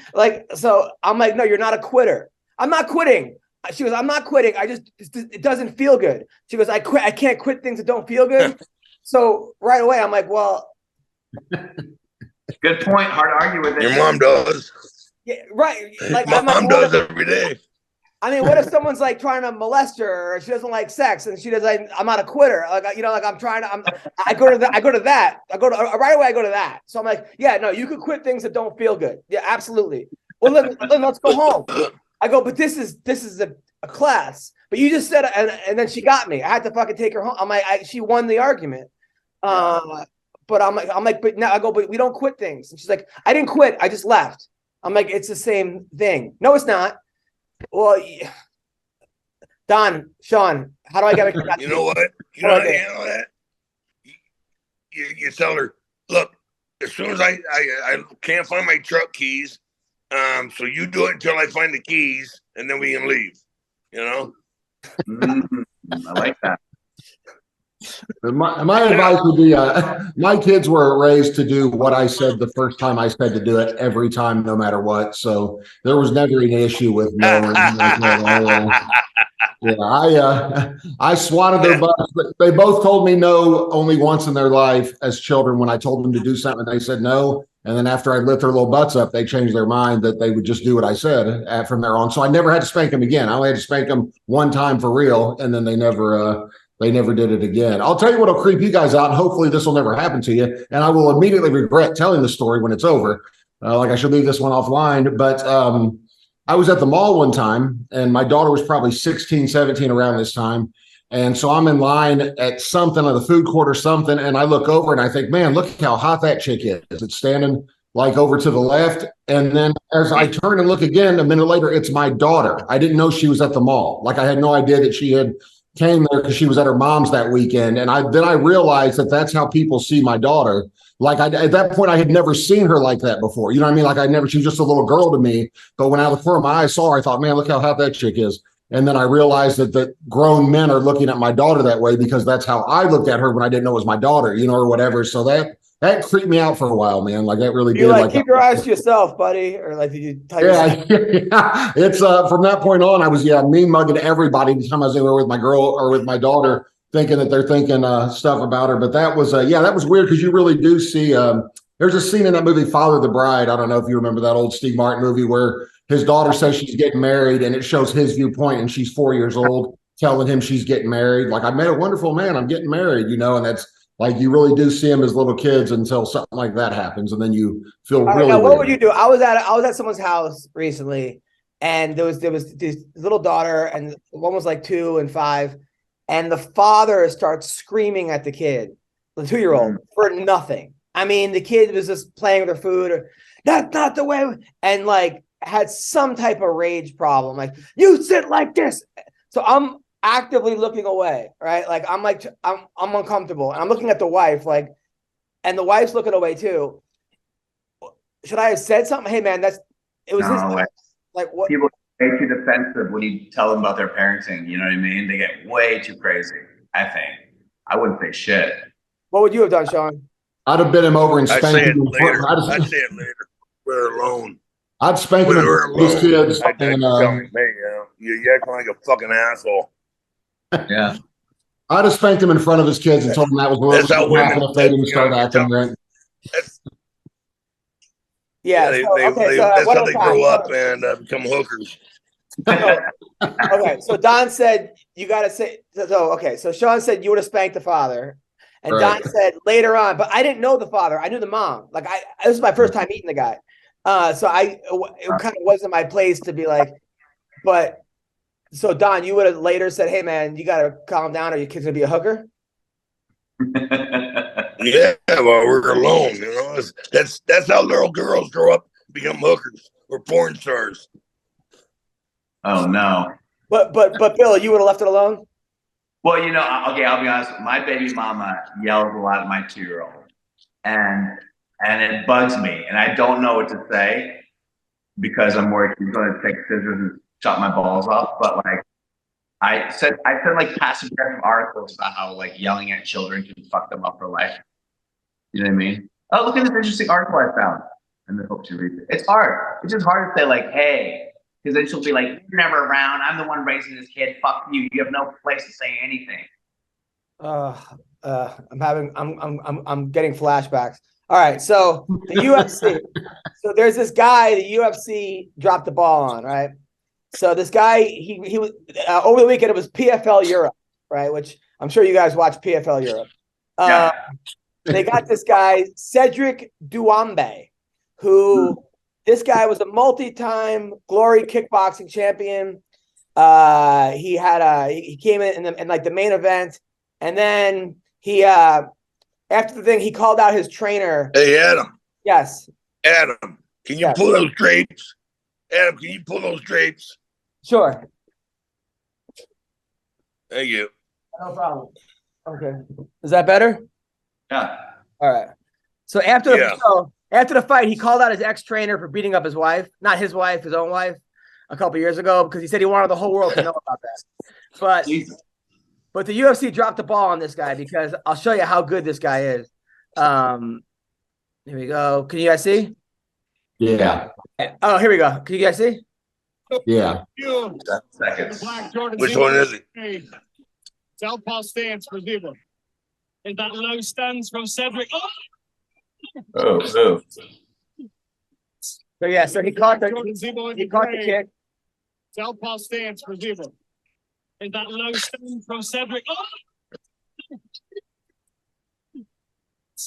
So I'm like, no, you're not a quitter. I'm not quitting. She goes, I'm not quitting. It doesn't feel good. She goes, I can't quit things that don't feel good. So right away, I'm like, well. Good point. Hard to argue with it. Your mom does. Yeah, right. Like my mom does every day. I mean, what if someone's like trying to molest her, or she doesn't like sex, and she does like, I'm not a quitter. Like, I'm trying to. I go to that. Right away. I go to that. So I'm like, yeah, no, you could quit things that don't feel good. Yeah, absolutely. Well, then let's go home. I go, but this is a class. But you just said, and then she got me. I had to fucking take her home. I'm like, she won the argument. But I'm like, but now I go, but we don't quit things. And she's like, I didn't quit. I just left. I'm like, it's the same thing. No, it's not. Well, Don, Sean, how do I get a You know what? You know how to handle that? You tell her, look, as soon as I can't find my truck keys, so you do it until I find the keys, and then we can leave. I like that. My advice would be, my kids were raised to do what I said the first time I said to do it every time, no matter what. So there was never an issue with no. I swatted their butts, but they both told me no only once in their life as children. When I told them to do something, they said no. And then after I lit their little butts up, they changed their mind that they would just do what I said from there on. So I never had to spank them again. I only had to spank them one time for real, and then they never did it again. I'll tell you what'll creep you guys out, and hopefully this will never happen to you. And I will immediately regret telling the story when it's over. I should leave this one offline. But I was at the mall one time, and my daughter was probably 16, 17 around this time. And so I'm in line at something, at the food court or something, and I look over and I think, man, look how hot that chick is. It's standing like over to the left. And then as I turn and look again, a minute later, it's my daughter. I didn't know she was at the mall. Like, I had no idea that she had came there because she was at her mom's that weekend. And I realized that that's how people see my daughter. Like, at that point, I had never seen her like that before. You know what I mean? Like, she was just a little girl to me. But when I looked for my eyes, saw her, I thought, man, look how hot that chick is. And then I realized that grown men are looking at my daughter that way because that's how I looked at her when I didn't know it was my daughter, or whatever. So that creeped me out for a while, man. Like, that really did. Like, keep your eyes to yourself, buddy. Or like, did you tell yourself? Yeah. It's from that point on, I was mean mugging everybody anytime I was anywhere with my girl or with my daughter, thinking that they're thinking stuff about her. But that was that was weird because you really do see. There's a scene in that movie, Father the Bride. I don't know if you remember that old Steve Martin movie where his daughter says she's getting married, and it shows his viewpoint, and she's 4 years old, telling him she's getting married. Like, I met a wonderful man, I'm getting married, and that's like, you really do see them as little kids until something like that happens, and then you feel really. Now, what would you do? I was at someone's house recently, and there was this little daughter, and one was like 2 and 5, and the father starts screaming at the kid, the 2-year-old, for nothing. I mean, the kid was just playing with her food, or that's not the way, and like had some type of rage problem. Like, you sit like this. So I'm actively looking away, right? Like, I'm uncomfortable, and I'm looking at the wife, like, and the wife's looking away too. Should I have said something? Hey, man, it was his. Like, what? People get way too defensive when you tell them about their parenting. You know what I mean? They get way too crazy. I think I wouldn't say shit. What would you have done, Sean? I'd have been him over and I'd spanked say it him. later. I'd say it later. We're alone. I'd spank him When in we're front of his alone. kids. I'd tell me, hey, you acting like a fucking asshole. Yeah. I'd have spanked him in front of his kids and told him that was what That's how would happen women. if they didn't start acting right. Yeah. That's how they grow up and become hookers. Okay, so Don said you got to say so. Okay, so Sean said you would have spanked the father, and Right. Don said later on, but I didn't know the father. I knew the mom. Like this is my first time meeting the guy, so it kind of wasn't my place to be like. But so Don, you would have later said, "Hey man, you got to calm down, or your kid's gonna be a hooker." Yeah, well, we're alone. You know, that's how little girls grow up, become hookers or porn stars. Oh no. But Bill, you would have left it alone. Well, okay, I'll be honest. My baby mama yells a lot at my 2-year-old, and it bugs me, and I don't know what to say because I'm worried she's going to take scissors and chop my balls off. But like, I said like passive aggressive articles about how like yelling at children can fuck them up for life. You know what I mean? Oh, look at this interesting article I found, and then hope she reads it. It's hard. It's just hard to say like, hey. Because then she'll be like, "You're never around. I'm the one raising this kid. Fuck you. You have no place to say anything." I'm getting flashbacks. All right, so the UFC. So there's this guy the UFC dropped the ball on, right? So this guy, he was over the weekend. It was PFL Europe, right? Which I'm sure you guys watch PFL Europe. They got this guy Cedric Douambe, who. This guy was a multi-time Glory kickboxing champion. He came in like the main event, and then he after the thing he called out his trainer. Hey Adam. Yes. Adam, can you pull those drapes? Adam, can you pull those drapes? Sure. Thank you. No problem. Okay. Is that better? Yeah. All right. So after the fight, he called out his ex-trainer for beating up his wife, not his wife, his own wife, a couple years ago, because he said he wanted the whole world to know about that. But the UFC dropped the ball on this guy because I'll show you how good this guy is. Here we go. Can you guys see? Yeah. Oh, here we go. Can you guys see? Yeah. Seconds. Which one is it? Southpaw stance for Ziba. Is that low stance from Cedric? Oh. So yeah, so he caught the kick. Southpaw stance for Ziba. Is that low stance from Cedric?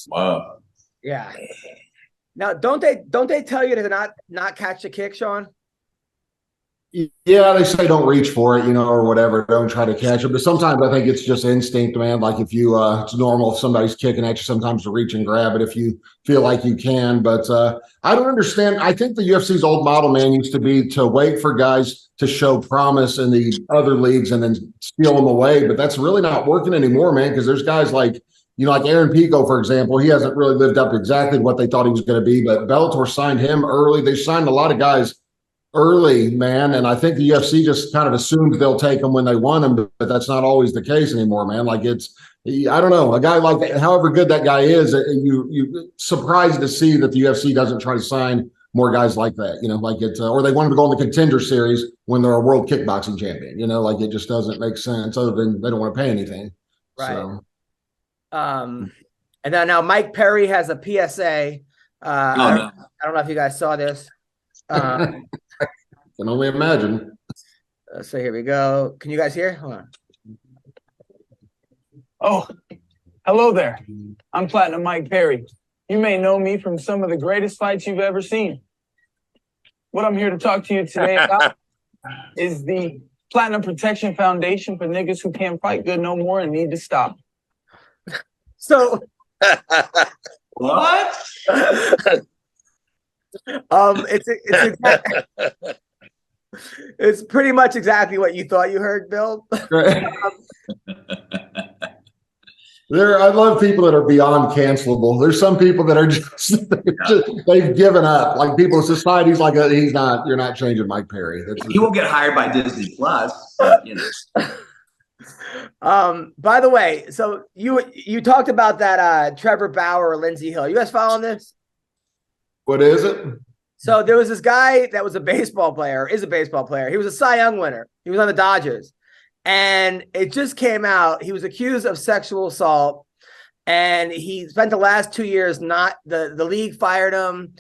Wow. Yeah. Now, don't they tell you to not catch the kick, Sean? Yeah, they say don't reach for it, or whatever. Don't try to catch it. But sometimes I think it's just instinct, man. Like if you, it's normal if somebody's kicking at you sometimes to reach and grab it if you feel like you can. But I don't understand. I think the UFC's old model, man, used to be to wait for guys to show promise in the other leagues and then steal them away. But that's really not working anymore, man, because there's guys like, like Aaron Pico, for example. He hasn't really lived up to exactly what they thought he was going to be. But Bellator signed him early. They signed a lot of guys early, man, and I think the UFC just kind of assumes they'll take them when they want them, but that's not always the case anymore, man. Like I don't know, a guy like that, however good that guy is, you surprised to see that the UFC doesn't try to sign more guys like that, like it's or they want them to go in the contender series when they're a world kickboxing champion, like it just doesn't make sense other than they don't want to pay anything. Right. So. And then now Mike Perry has a PSA. I don't know if you guys saw this. Can only imagine. So here we go. Can you guys hear? Hold on. Oh, hello there. I'm Platinum Mike Perry. You may know me from some of the greatest fights you've ever seen. What I'm here to talk to you today about is the Platinum Protection Foundation for niggas who can't fight good no more and need to stop. So what? It's pretty much exactly what you thought you heard, Bill. I love people that are beyond cancelable. There's some people that are they've given up. Like people, society's like, you're not changing Mike Perry. He won't get hired by Disney Plus. By the way, so you talked about that Trevor Bauer or Lindsey Hill. You guys following this? What is it? So there was this guy that was a baseball player, is a baseball player. He was a Cy Young winner. He was on the Dodgers. And it just came out. He was accused of sexual assault. And he spent the last 2 years not the league fired him.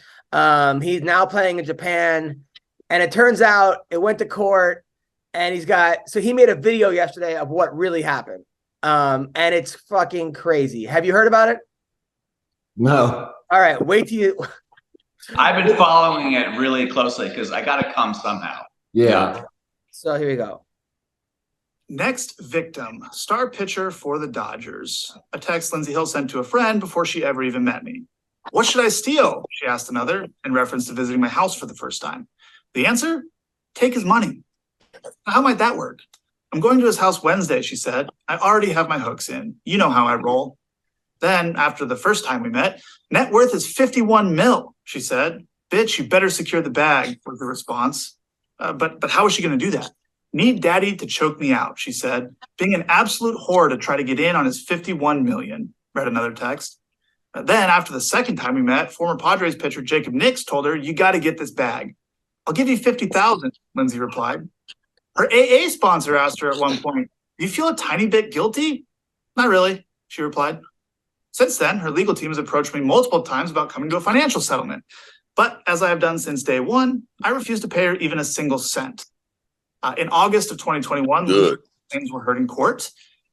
He's now playing in Japan. And it turns out it went to court. And he made a video yesterday of what really happened. And it's fucking crazy. Have you heard about it? No. All right, wait till you. I've been following it really closely because I got to come somehow. Yeah. So here we go. Next victim, star pitcher for the Dodgers. A text Lindsey Hill sent to a friend before she ever even met me. What should I steal? She asked another in reference to visiting my house for the first time. The answer? Take his money. How might that work? I'm going to his house Wednesday, she said. I already have my hooks in. You know how I roll. Then, after the first time we met, net worth is 51 mil, she said. Bitch, you better secure the bag, was the response. But how is she going to do that? Need daddy to choke me out, she said. Being an absolute whore to try to get in on his 51 million, read another text. Then, after the second time we met, former Padres pitcher Jacob Nix told her, you got to get this bag. I'll give you 50,000, Lindsay replied. Her AA sponsor asked her at one point, do you feel a tiny bit guilty? Not really, she replied. Since then, her legal team has approached me multiple times about coming to a financial settlement. But as I have done since day one, I refuse to pay her even a single cent. In August of 2021, claims were heard in court.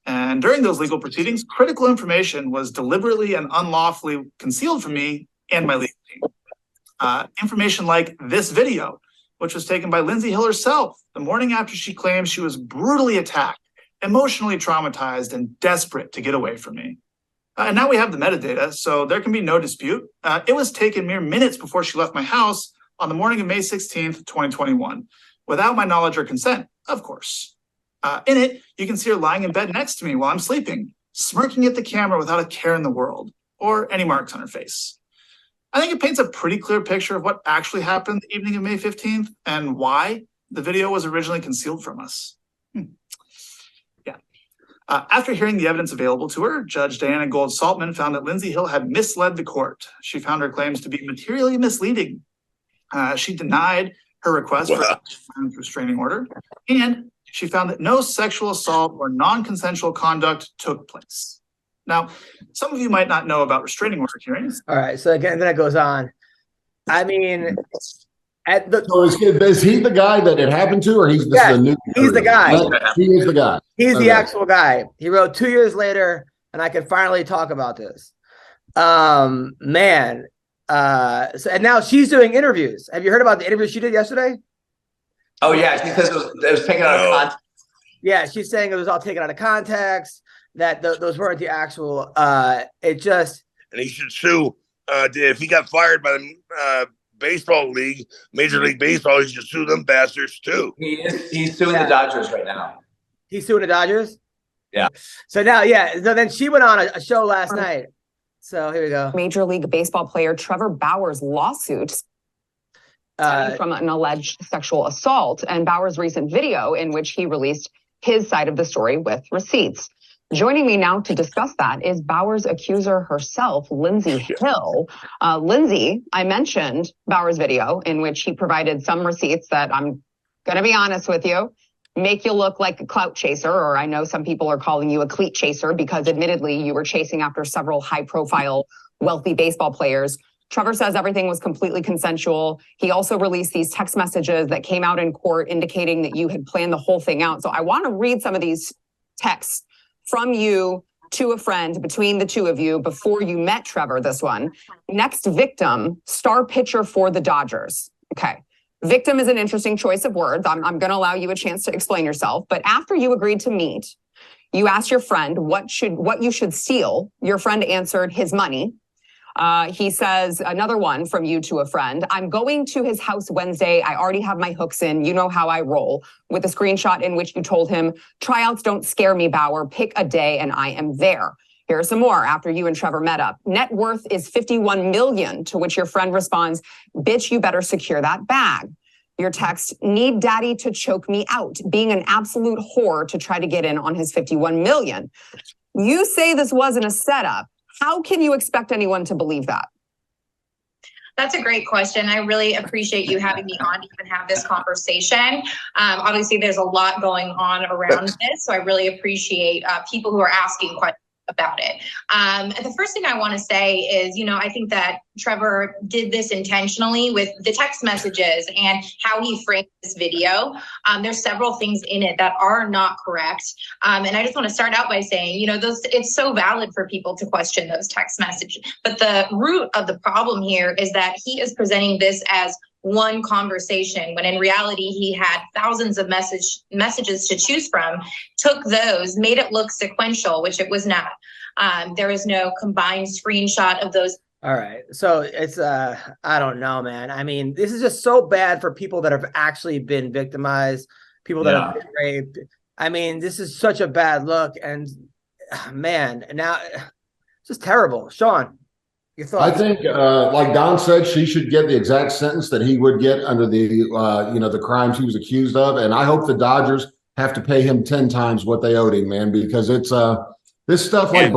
And during those legal proceedings, critical information was deliberately and unlawfully concealed from me and my legal team. Information like this video, which was taken by Lindsey Hill herself the morning after she claimed she was brutally attacked, emotionally traumatized, and desperate to get away from me. And now we have the metadata, so there can be no dispute. It was taken mere minutes before she left my house on the morning of May 16th, 2021, without my knowledge or consent, of course. In it, you can see her lying in bed next to me while I'm sleeping, smirking at the camera without a care in the world, or any marks on her face. I think it paints a pretty clear picture of what actually happened the evening of May 15th and why the video was originally concealed from us. After hearing the evidence available to her, Judge Diana Gold-Saltman found that Lindsey Hill had misled the court. She found her claims to be materially misleading. She denied her request for a restraining order, and she found that no sexual assault or non-consensual conduct took place. Now, some of you might not know about restraining order hearings. All right, so again, then it goes on. I mean, so is he the guy that it happened to, or he's the new? He's the guy. He is the guy. He's the actual guy. He wrote 2 years later, and I can finally talk about this. Man. And now she's doing interviews. Have you heard about the interview she did yesterday? Oh yeah, she says it was taken out of context. Yeah, she's saying it was all taken out of context. That those weren't the actual. It just. And he should sue. If he got fired by the baseball league, Major League Baseball, he should sue them bastards too. He's suing the Dodgers right now. He's suing the Dodgers? Yeah. So now, so then she went on a show last night. So here we go. Major League Baseball player Trevor Bauer's lawsuit from an alleged sexual assault and Bauer's recent video in which he released his side of the story with receipts. Joining me now to discuss that is Bauer's accuser herself, Lindsey Hill. Lindsey, I mentioned Bauer's video in which he provided some receipts that I'm going to be honest with you, make you look like a clout chaser, or I know some people are calling you a cleat chaser because admittedly you were chasing after several high-profile, wealthy baseball players. Trevor says everything was completely consensual. He also released these text messages that came out in court indicating that you had planned the whole thing out. So I want to read some of these texts from you to a friend between the two of you before you met Trevor, this one. Next victim, star pitcher for the Dodgers. Okay. Victim is an interesting choice of words. I'm going to allow you a chance to explain yourself. But after you agreed to meet, you asked your friend what you should steal. Your friend answered his money. He says, another one from you to a friend, I'm going to his house Wednesday. I already have my hooks in. You know how I roll. With a screenshot in which you told him, tryouts don't scare me, Bauer. Pick a day and I am there. Here are some more after you and Trevor met up. Net worth is $51 million, to which your friend responds, bitch, you better secure that bag. Your text, need daddy to choke me out, being an absolute whore to try to get in on his 51 million. You say this wasn't a setup. How can you expect anyone to believe that? That's a great question. I really appreciate you having me on to even have this conversation. Obviously, there's a lot going on around this, so I really appreciate people who are asking questions about it. The first thing I want to say is, I think that Trevor did this intentionally with the text messages and how he framed this video. There's several things in it that are not correct. And I just want to start out by saying, it's so valid for people to question those text messages. But the root of the problem here is that he is presenting this as one conversation, when in reality he had thousands of messages to choose from, took those, made it look sequential, which it was not. There is no combined screenshot of those. All right. So it's, I don't know, man. I mean, this is just so bad for people that have actually been victimized, people that have been raped. I mean, this is such a bad look. And man, now it's just terrible. Sean, your thoughts? I think, like Don said, she should get the exact sentence that he would get under the, the crimes he was accused of. And I hope the Dodgers have to pay him 10 times what they owed him, man, because it's, this stuff like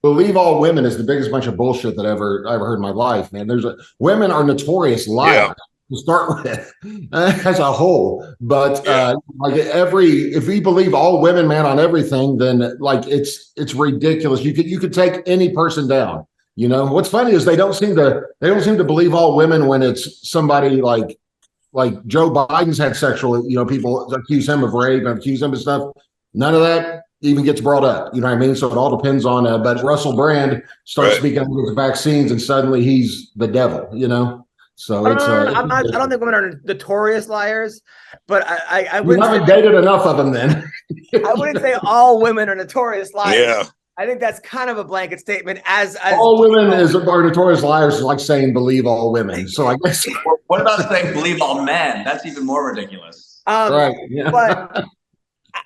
believe all women is the biggest bunch of bullshit that I ever heard in my life, man. Women are notorious liars to start with as a whole, but if we believe all women, man, on everything, then like it's ridiculous. You could take any person down. What's funny is they don't seem to believe all women when it's somebody like Joe Biden's had sexual, people accuse him of rape and accuse him of stuff. None of that even gets brought up. You know what I mean? So it all depends on, but Russell Brand starts speaking about vaccines and suddenly he's the devil, So it's, I don't think women are notorious liars, but I we haven't dated enough of them then. I wouldn't say all women are notorious liars. Yeah. I think that's kind of a blanket statement. As all women are notorious liars is like saying believe all women. So I guess. What about saying believe all men? That's even more ridiculous. Right. Yeah. But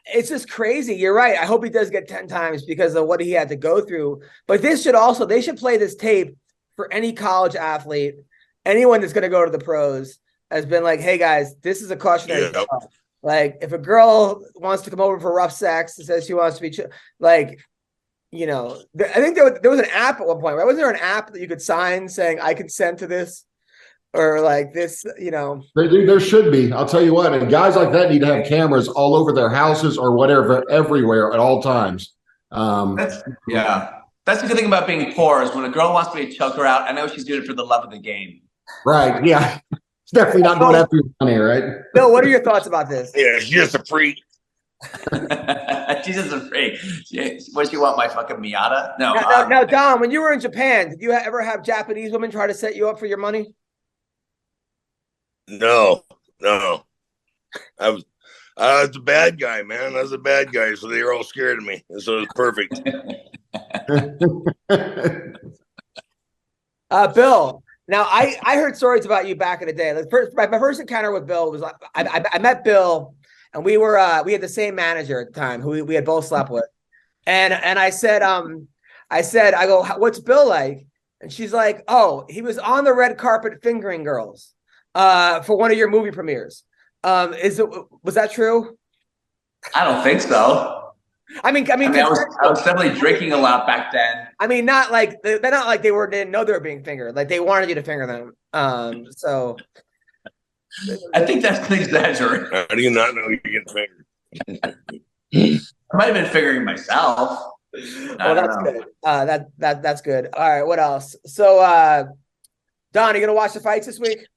it's just crazy. You're right. I hope he does get 10 times because of what he had to go through. But they should play this tape for any college athlete, anyone that's going to go to the pros, has been like, hey guys, this is a cautionary tale. Like if a girl wants to come over for rough sex and says she wants to be I think there was an app at one point, right? Wasn't there an app that you could sign saying I consent to this? Or like this, There should be. I'll tell you what, and guys like that need to have cameras all over their houses or whatever, everywhere at all times. That's the good thing about being poor is when a girl wants me to choke her out, I know she's doing it for the love of the game. Right. Yeah. It's definitely not going after your money, right? Bill, what are your thoughts about this? Yeah, she's just a freak. She's just a freak. What, she want my fucking Miata? No. Now, Dom, when you were in Japan, did you ever have Japanese women try to set you up for your money? No. I was a bad guy, man. I was a bad guy, so they were all scared of me. And so it was perfect. Bill, now I heard stories about you back in the day. My first encounter with Bill was I met Bill, and we had the same manager at the time who we had both slept with, and I said I go, what's Bill like? And she's like, oh, he was on the red carpet fingering girls for one of your movie premieres. Was that true? I don't think so. I mean, I was definitely drinking a lot back then. I mean, not like they're not like they didn't know they were being fingered. Like they wanted you to finger them. So I think that's an exaggeration. How do you not know you're getting fingered? I might have been figuring myself. Well, that's good. That's good. All right, what else? So, Don, are you gonna watch the fights this week?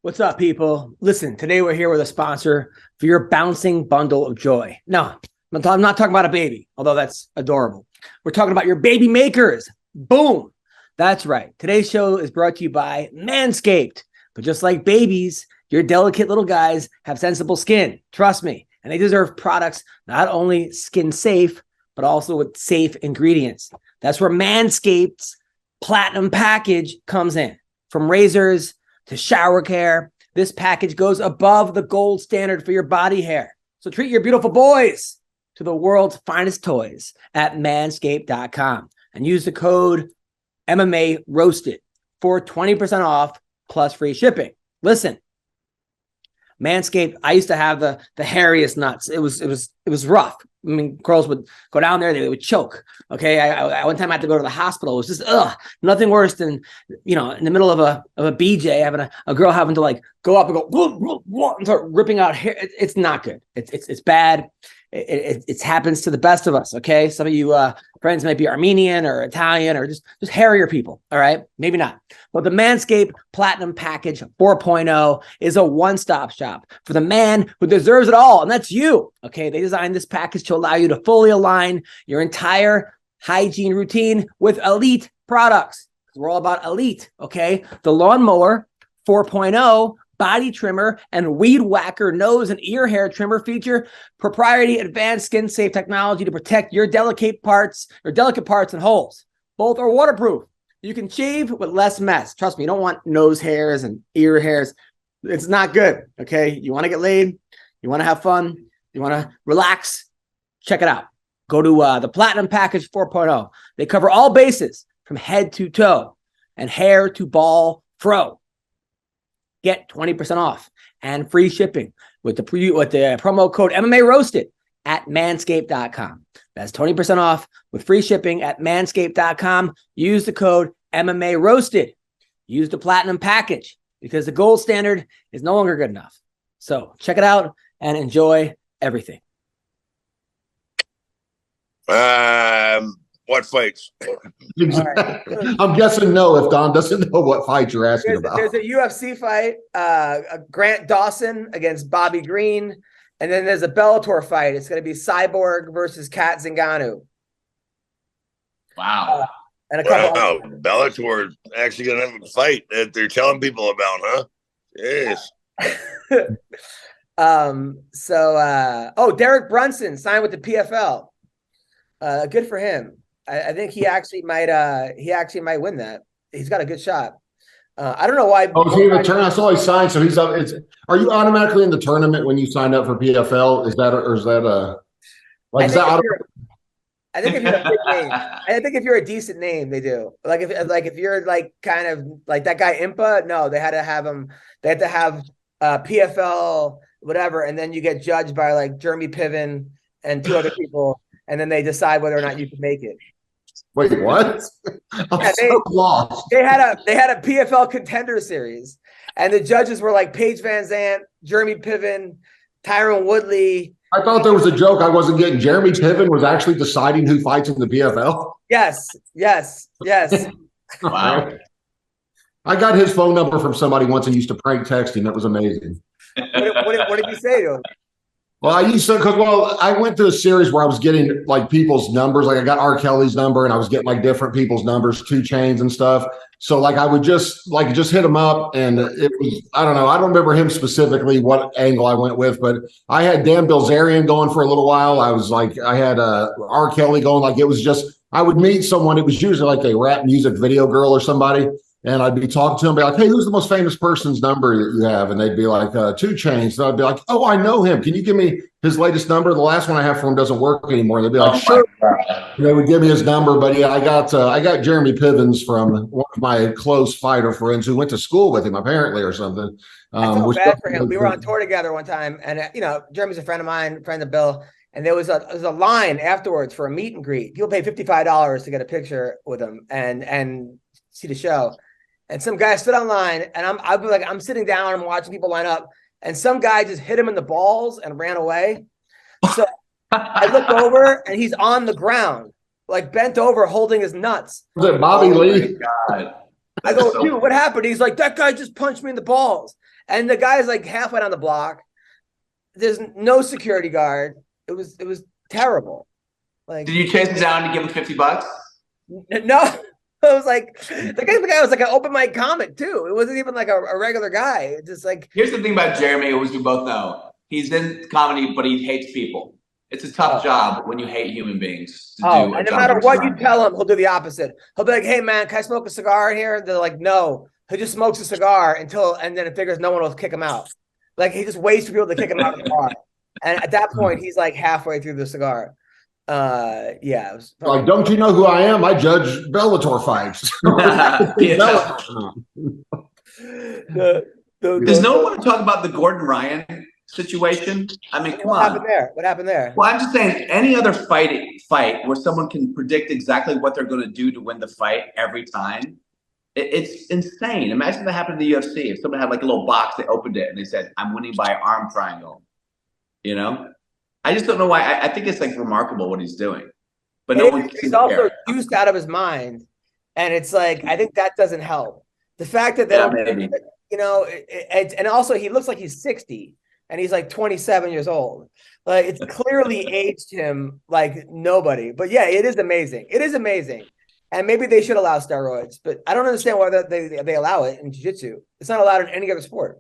What's up, people? Listen, today we're here with a sponsor for your bouncing bundle of joy. No, I'm not talking about a baby, although that's adorable. We're talking about your baby makers. Boom. That's right. Today's show is brought to you by MANSCAPED. But just like babies, your delicate little guys have sensible skin. Trust me. And they deserve products not only skin safe, but also with safe ingredients. That's where MANSCAPED's Platinum package comes in. From razors to shower care, this package goes above the gold standard for your body hair. So treat your beautiful boys to the world's finest toys at manscaped.com and use the code MMA Roasted for 20% off plus free shipping. Listen, Manscaped. I used to have the hairiest nuts. It was rough. I mean, girls would go down there, they would choke. Okay. I one time I had to go to the hospital. It was just nothing worse than, you know, in the middle of a BJ, having a girl having to like go up and go and start ripping out hair. It's not good. It's bad. It happens to the best of us. Okay. Some of you friends might be Armenian or Italian or just hairier people. All right. Maybe not. But the Manscaped Platinum Package 4.0 is a one-stop shop for the man who deserves it all. And that's you. Okay. They designed this package to allow you to fully align your entire hygiene routine with elite products. We're all about elite. Okay. The Lawnmower 4.0 body trimmer and weed whacker nose and ear hair trimmer feature proprietary advanced skin safe technology to protect your delicate parts and holes. Both are waterproof. You can shave with less mess. Trust me, you don't want nose hairs and ear hairs. It's not good. Okay. You want to get laid. You want to have fun. You want to relax. Check it out. Go to the Platinum Package 4.0. They cover all bases from head to toe and hair to ball fro. Get 20% off and free shipping with the promo code MMA Roasted at manscaped.com. That's 20% off with free shipping at manscaped.com. Use the code MMA Roasted. Use the Platinum Package because the gold standard is no longer good enough. So check it out and enjoy everything. What fights? Right. I'm guessing no if Don doesn't know what fight you're asking about. There's a UFC fight, Grant Dawson against Bobby Green, and then there's a Bellator fight. It's going to be Cyborg versus Kat Zingano. Wow. And a couple. Wow, Bellator actually going to have a fight that they're telling people about, huh? Yes. Derek Brunson signed with the PFL. Good for him. I think he actually might win that. He's got a good shot. I don't know why. Oh, is he in the tournament? I saw he signed, so he's up. Are you automatically in the tournament when you signed up for PFL? I think if you're a big name, I think if you're a decent name, they do. Like if you're like kind of like that guy Impa, no, they had to have him. They had to have PFL whatever, and then you get judged by like Jeremy Piven and two other people, and then they decide whether or not you can make it. Wait, what? So lost. They had a PFL contender series, and the judges were like Paige Van Zandt, Jeremy Piven, Tyron Woodley. I thought there was a joke I wasn't getting. Jeremy Piven was actually deciding who fights in the PFL. Yes. Wow. I got his phone number from somebody once and used to prank text him. That was amazing. What did you say to him? Well, I went through a series where I was getting like people's numbers. Like I got R. Kelly's number and I was getting like different people's numbers, 2 Chainz and stuff. So like I would just hit him up, and it was, I don't know. I don't remember him specifically what angle I went with, but I had Dan Bilzerian going for a little while. I had R. Kelly going. Like it was just, I would meet someone. It was usually like a rap music video girl or somebody. And I'd be talking to him, be like, hey, who's the most famous person's number that you have? And they'd be like, 2 Chainz. And I'd be like, oh, I know him. Can you give me his latest number? The last one I have for him doesn't work anymore. And they'd be like, sure. They would give me his number. But yeah, I got Jeremy Pivens from one of my close fighter friends who went to school with him, apparently, or something. I felt bad for him. We were on tour together one time. And, Jeremy's a friend of mine, friend of Bill. And there was a line afterwards for a meet and greet. People pay $55 to get a picture with him and see the show. And some guy stood online, and I'm sitting down, I'm watching people line up, and some guy just hit him in the balls and ran away. So I look over, and he's on the ground, like bent over, holding his nuts. Was it Bobby Lee? God. I go, dude, what happened? He's like, that guy just punched me in the balls. And the guy's like halfway down the block. There's no security guard. It was terrible. Like, did you chase him down to give him $50? No. I was like, the guy was like an open mic comic too. It wasn't even like a regular guy. It's just like, here's the thing about Jeremy, which we both know. He's in comedy, but he hates people. It's a tough job when you hate human beings. And no matter what you tell him, he'll do the opposite. He'll be like, hey man, can I smoke a cigar here? They're like, no. He just smokes a cigar and then it figures no one will kick him out. Like he just waits for people to kick him out of the bar. And at that point, he's like halfway through the cigar. It was like, don't you know who I am? I judge Bellator fights. the Does no one want to talk about the Gordon Ryan situation? I mean, come on. What happened there? What happened there? Well, I'm just saying, any other fight where someone can predict exactly what they're going to do to win the fight every time, it's insane. Imagine that happened in the UFC. If someone had like a little box, they opened it and they said, "I'm winning by arm triangle." You know, I just don't know why. I think it's like remarkable what he's doing, but no one. He's also juiced out of his mind, and it's like I think that doesn't help. The fact that they don't, you know, and also he looks like he's 60 and he's like 27 years old. Like it's clearly aged him like nobody. But yeah, it is amazing. It is amazing. And maybe they should allow steroids, but I don't understand why they allow it in jiu-jitsu. It's not allowed in any other sport.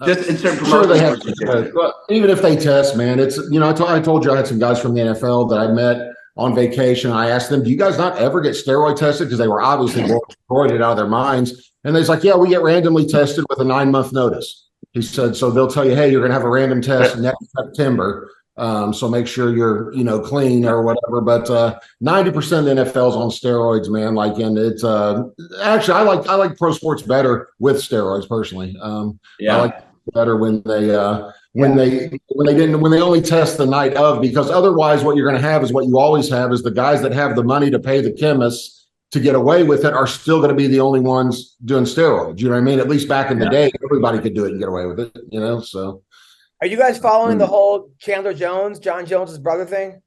Just in certain sure they have to, well, even if they test, man, it's, you know, I told you I had some guys from the NFL that I met on vacation. I asked them, do you guys not ever get steroid tested? Because they were obviously steroided out of their minds. And they're like, yeah, we get randomly tested with a 9-month notice. He said, so they'll tell you, hey, you're going to have a random test next September. So make sure you're, you know, clean or whatever. But 90% of the NFL's on steroids, man. Like, and it's actually, I like pro sports better with steroids personally. I like better when they only test the night of, because otherwise what you're going to have is what you always have is the guys that have the money to pay the chemists to get away with it are still going to be the only ones doing steroids. You know what I mean? At least back in the day, everybody could do it and get away with it, you know? So are you guys following the whole Chandler Jones, John Jones's brother thing?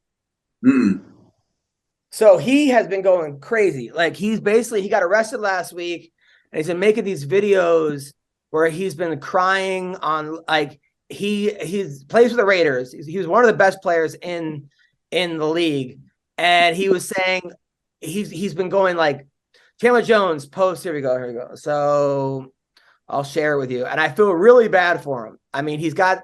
So he has been going crazy. Like he got arrested last week and he's been making these videos where he's been crying on, like he's plays for the Raiders. He was one of the best players in the league. And he was saying he's been going like Chandler Jones post. Here we go. So I'll share it with you. And I feel really bad for him. I mean, he's got,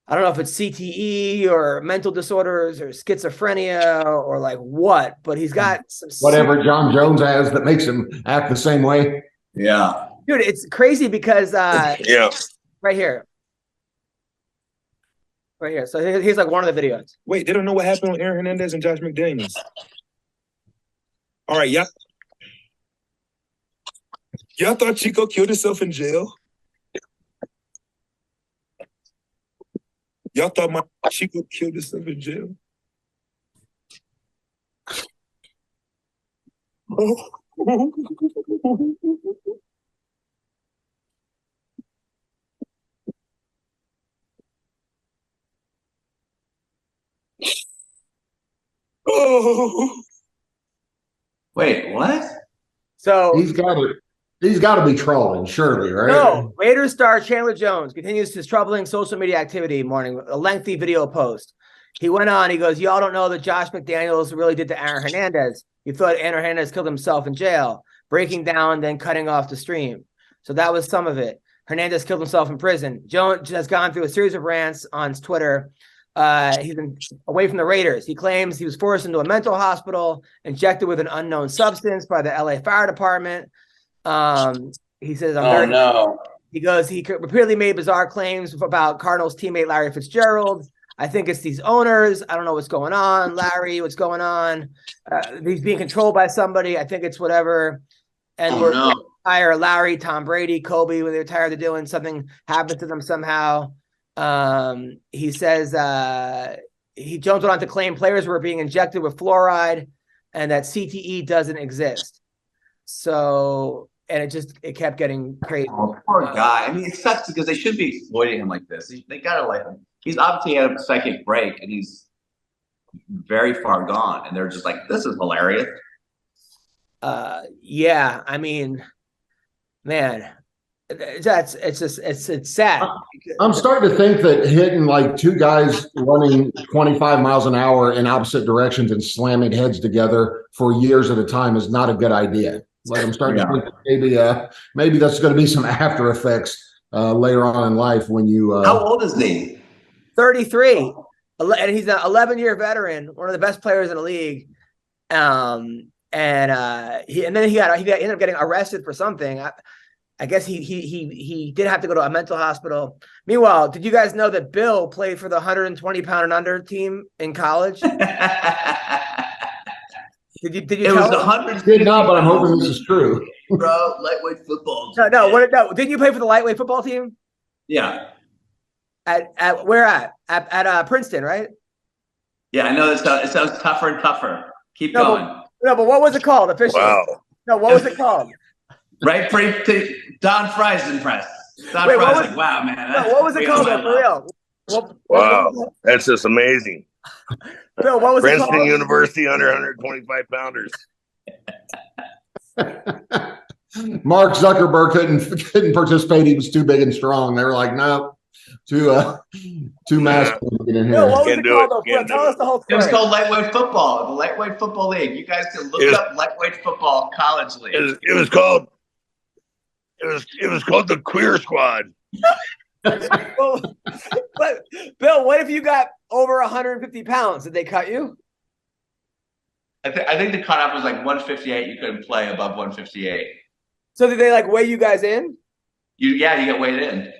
I don't know if it's CTE or mental disorders or schizophrenia or like what, but he's got some whatever John Jones has that makes him act the same way. Yeah. Dude, it's crazy because right here. So here's like one of the videos. Wait, they don't know what happened with Aaron Hernandez and Josh McDaniels. All right, y'all thought Chico killed himself in jail? Y'all thought my Chico killed himself in jail? Wait, what? So he's got to be trolling, surely, right? No, Raiders star Chandler Jones continues his troubling social media activity morning, a lengthy video post. He went on, he goes, y'all don't know that Josh McDaniels really did to Aaron Hernandez. You thought Aaron Hernandez killed himself in jail, breaking down, then cutting off the stream. So that was some of it. Hernandez killed himself in prison. Jones has gone through a series of rants on Twitter. He's been away from the Raiders. He claims he was forced into a mental hospital, injected with an unknown substance by the LA Fire Department. He says, he goes, he repeatedly made bizarre claims about Cardinals teammate Larry Fitzgerald. I think it's these owners. I don't know what's going on. Larry, what's going on? He's being controlled by somebody. I think it's whatever. And we're going to hire Larry, Tom Brady, Kobe, when they're tired of doing something happened to them somehow. He says Jones went on to claim players were being injected with fluoride and that CTE doesn't exist. So, and it kept getting crazy. Oh, poor guy. I mean, it sucks because they shouldn't be exploiting him like this. They gotta let him. He's obviously had a psychic break and he's very far gone. And they're just like, this is hilarious. Yeah, I mean, man, it's sad. I'm starting to think that hitting like two guys running 25 miles an hour in opposite directions and slamming heads together for years at a time is not a good idea. Like I'm starting to think that maybe that's going to be some after effects later on in life when you. How old is he? 33, and he's an 11-year veteran, one of the best players in the league. And then he ended up getting arrested for something. I guess he did have to go to a mental hospital. Meanwhile, did you guys know that Bill played for the 120-pound and under team in college? Did you? It was tell him? 100. Did not, but I'm hoping this is true. Bro, lightweight football. No. Didn't you play for the lightweight football team? Yeah. At where at Princeton, right? Yeah, I know it sounds tougher and tougher. Keep going. But what was it called officially? Wow. No, what was it called? Right, Don Fry's impressed. Don Wait, Fry's like, wow, man. What was it called though, for real? Wow, that's just amazing. Bill, what was it Princeton called? University under 125 pounders. Mark Zuckerberg couldn't participate. He was too big and strong. They were like, no, too masculine to get in here. Bill, what was it called though? Tell us the whole It was story. called lightweight football, the lightweight football league. You guys can look up lightweight football college league. It was called the Queer Squad. Well, but Bill, what if you got over 150 pounds? Did they cut you? I think the cutoff was like 158. You couldn't play above 158. So did they like weigh you guys in? You get weighed in.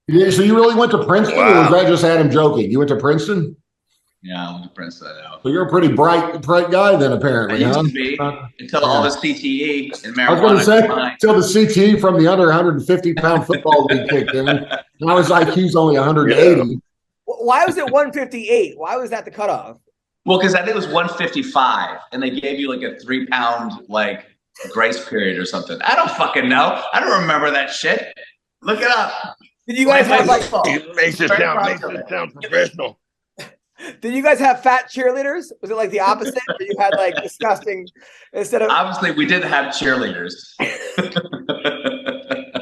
Yeah, so you really went to Princeton, or was that just Adam joking? You went to Princeton? Yeah, I went to Princeton. So you're a pretty bright guy then, apparently, I used huh? to be until all the CTE and marijuana. I was going to say combined. until the CTE from the under 150 pound football league kicked in. Now his IQ's only 180. Why was it 158? Why was that the cutoff? Well, because I think it was 155, and they gave you like a 3 pound like grace period or something. I don't fucking know. I don't remember that shit. Look it up. Did you guys have like? It makes it sound professional. Did you guys have fat cheerleaders? Was it like the opposite? Or you had like disgusting instead of? Obviously, we did have cheerleaders.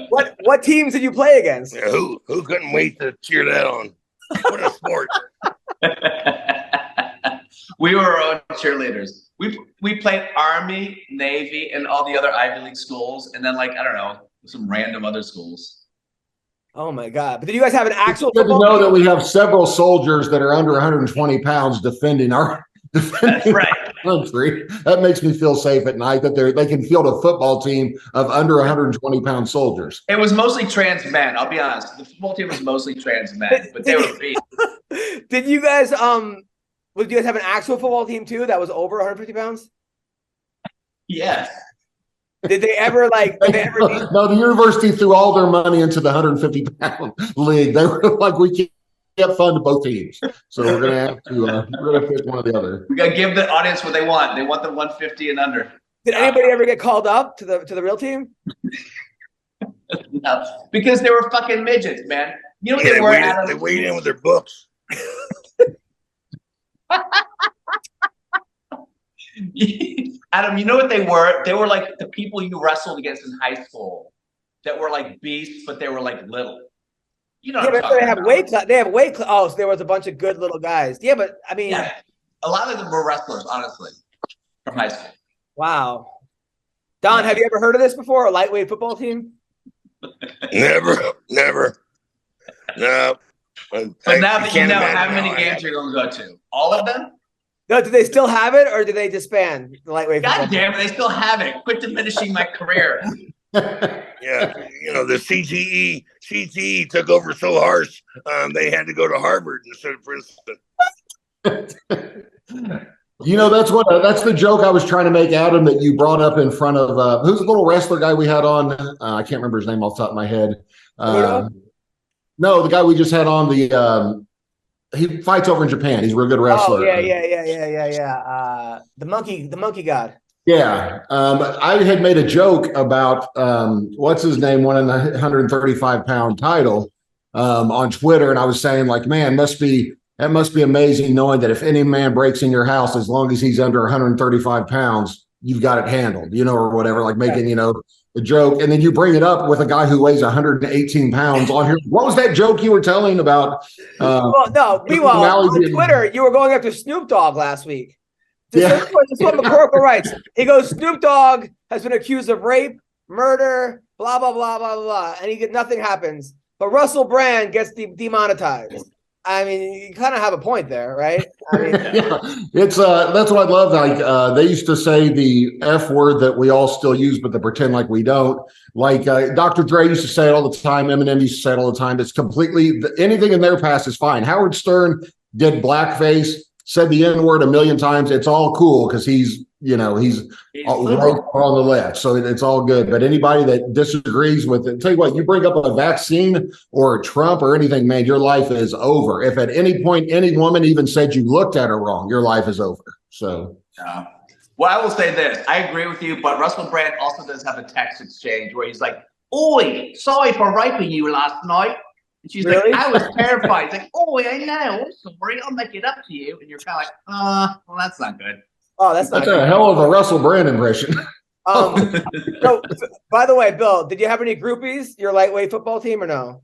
What teams did you play against? Yeah, who couldn't wait to cheer that on? What a sport! We were our own cheerleaders. We played Army, Navy, and all the other Ivy League schools, and then like I don't know, some random other schools. Oh my God! But did you guys have an actual? It's good to know that we have several soldiers that are under 120 pounds defending our country. That makes me feel safe at night that they can field a football team of under 120 pound soldiers. It was mostly trans men. I'll be honest. The football team was mostly trans men, but they were beat. Did you guys Would you guys have an actual football team too that was over 150 pounds? Yes. Did they ever like? No, the university threw all their money into the 150 pound league. They were like, we can't fund both teams, so we're gonna have to pick one or the other. We gotta give the audience what they want. They want the 150 and under. Did anybody ever get called up to the real team? No, because they were fucking midgets, man. You know what Yeah, they were? they weighed in with their books. Adam, you know what they were? They were like the people you wrestled against in high school that were like beasts, but they were like little. You know, yeah, but they have weight. They have weight. Oh, so there was a bunch of good little guys. Yeah, but I mean, a lot of them were wrestlers, honestly, from high school. Wow. Don, have you ever heard of this before? A lightweight football team? Never. No. But now that you know how many games you're going to go to, all of them. No, do they still have it, or do they disband the lightweight? God damn it, they still have it. Quit diminishing my career. Yeah, the CTE took over so harsh, they had to go to Harvard instead of Princeton. That's the joke I was trying to make, Adam, that you brought up in front of who's the little wrestler guy we had on? I can't remember his name off the top of my head. No, the guy we just had on he fights over in Japan. He's a real good wrestler. Oh yeah. The monkey god. Yeah. I had made a joke about what's his name winning the 135 pound title on Twitter, and I was saying like, man, that must be amazing knowing that if any man breaks in your house, as long as he's under 135 pounds, you've got it handled, or whatever, like making, a joke. And then you bring it up with a guy who weighs 118 pounds on here. What was that joke you were telling about? Meanwhile, on Twitter, you were going after Snoop Dogg last week. This is what McCorkle writes. He goes, Snoop Dogg has been accused of rape, murder, blah, blah, blah, blah, blah. And nothing happens. But Russell Brand gets demonetized. I mean, you kind of have a point there, right? I mean, it's that's what I love. Like they used to say the F word that we all still use, but they pretend like we don't. Like Dr. Dre used to say it all the time. Eminem used to say it all the time. It's completely anything in their past is fine. Howard Stern did blackface. said the N-word a million times. It's all cool because he's right on the left. So it's all good. But anybody that disagrees with it, tell you what, you bring up a vaccine or Trump or anything, man, your life is over. If at any point any woman even said you looked at her wrong, your life is over. So. Yeah. Well, I will say this. I agree with you, but Russell Brand also does have a text exchange where he's like, "Oi, sorry for raping you last night." And she's Really? like, "I was terrified." He's like, "Oi, I know. I'm sorry. I'll make it up to you." And you're kind of like, well, that's not good. Oh, that's a hell of a Russell Brand impression. So, by the way, Bill, did you have any groupies, your lightweight football team, or no?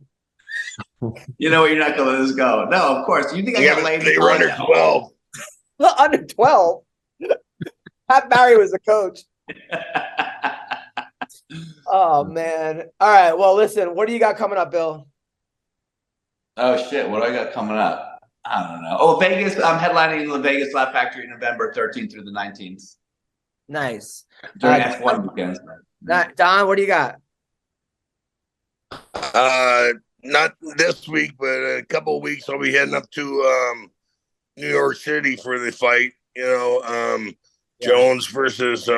You know, you're not going to let this go. No, of course. You think I got laid? They were under 12. Under 12? Pat Barry was the coach. Oh, man. All right. Well, listen, what do you got coming up, Bill? Oh, shit. What do I got coming up? I don't know. Oh, Vegas. I'm headlining the Vegas Laugh Factory November 13th through the 19th. Nice. During F1 weekends. Don, what do you got? Not this week, but a couple of weeks I'll be heading up to New York City for the fight. Jones versus for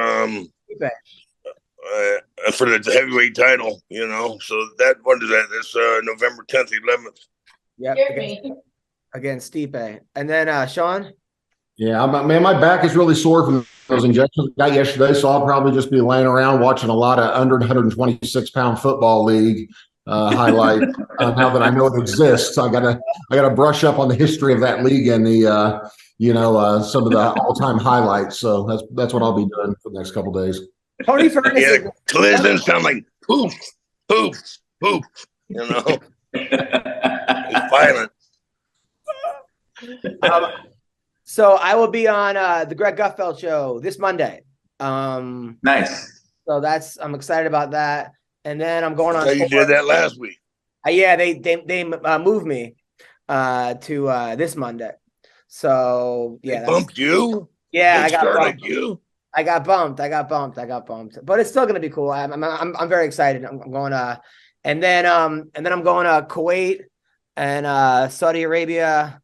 the heavyweight title. So that what is that? That's November 10th, 11th. Yep. Against Stipe. And then Sean? Yeah, man, my back is really sore from those injections I got yesterday, so I'll probably just be laying around watching a lot of under 126-pound football league highlight. Now that I know it exists, I gotta brush up on the history of that league and the some of the all-time highlights. So that's what I'll be doing for the next couple of days. Tony Ferguson. Yeah, collisions sound like poof, poof, poof. It's violent. So I will be on the Greg Gutfeld show this Monday. Nice. So I'm excited about that. And then I'm going on. You did that last week. Yeah, they moved me to this Monday. So yeah, they bumped you. Yeah, they started you. I got bumped. But it's still gonna be cool. I'm very excited. I'm going and then I'm going to Kuwait and Saudi Arabia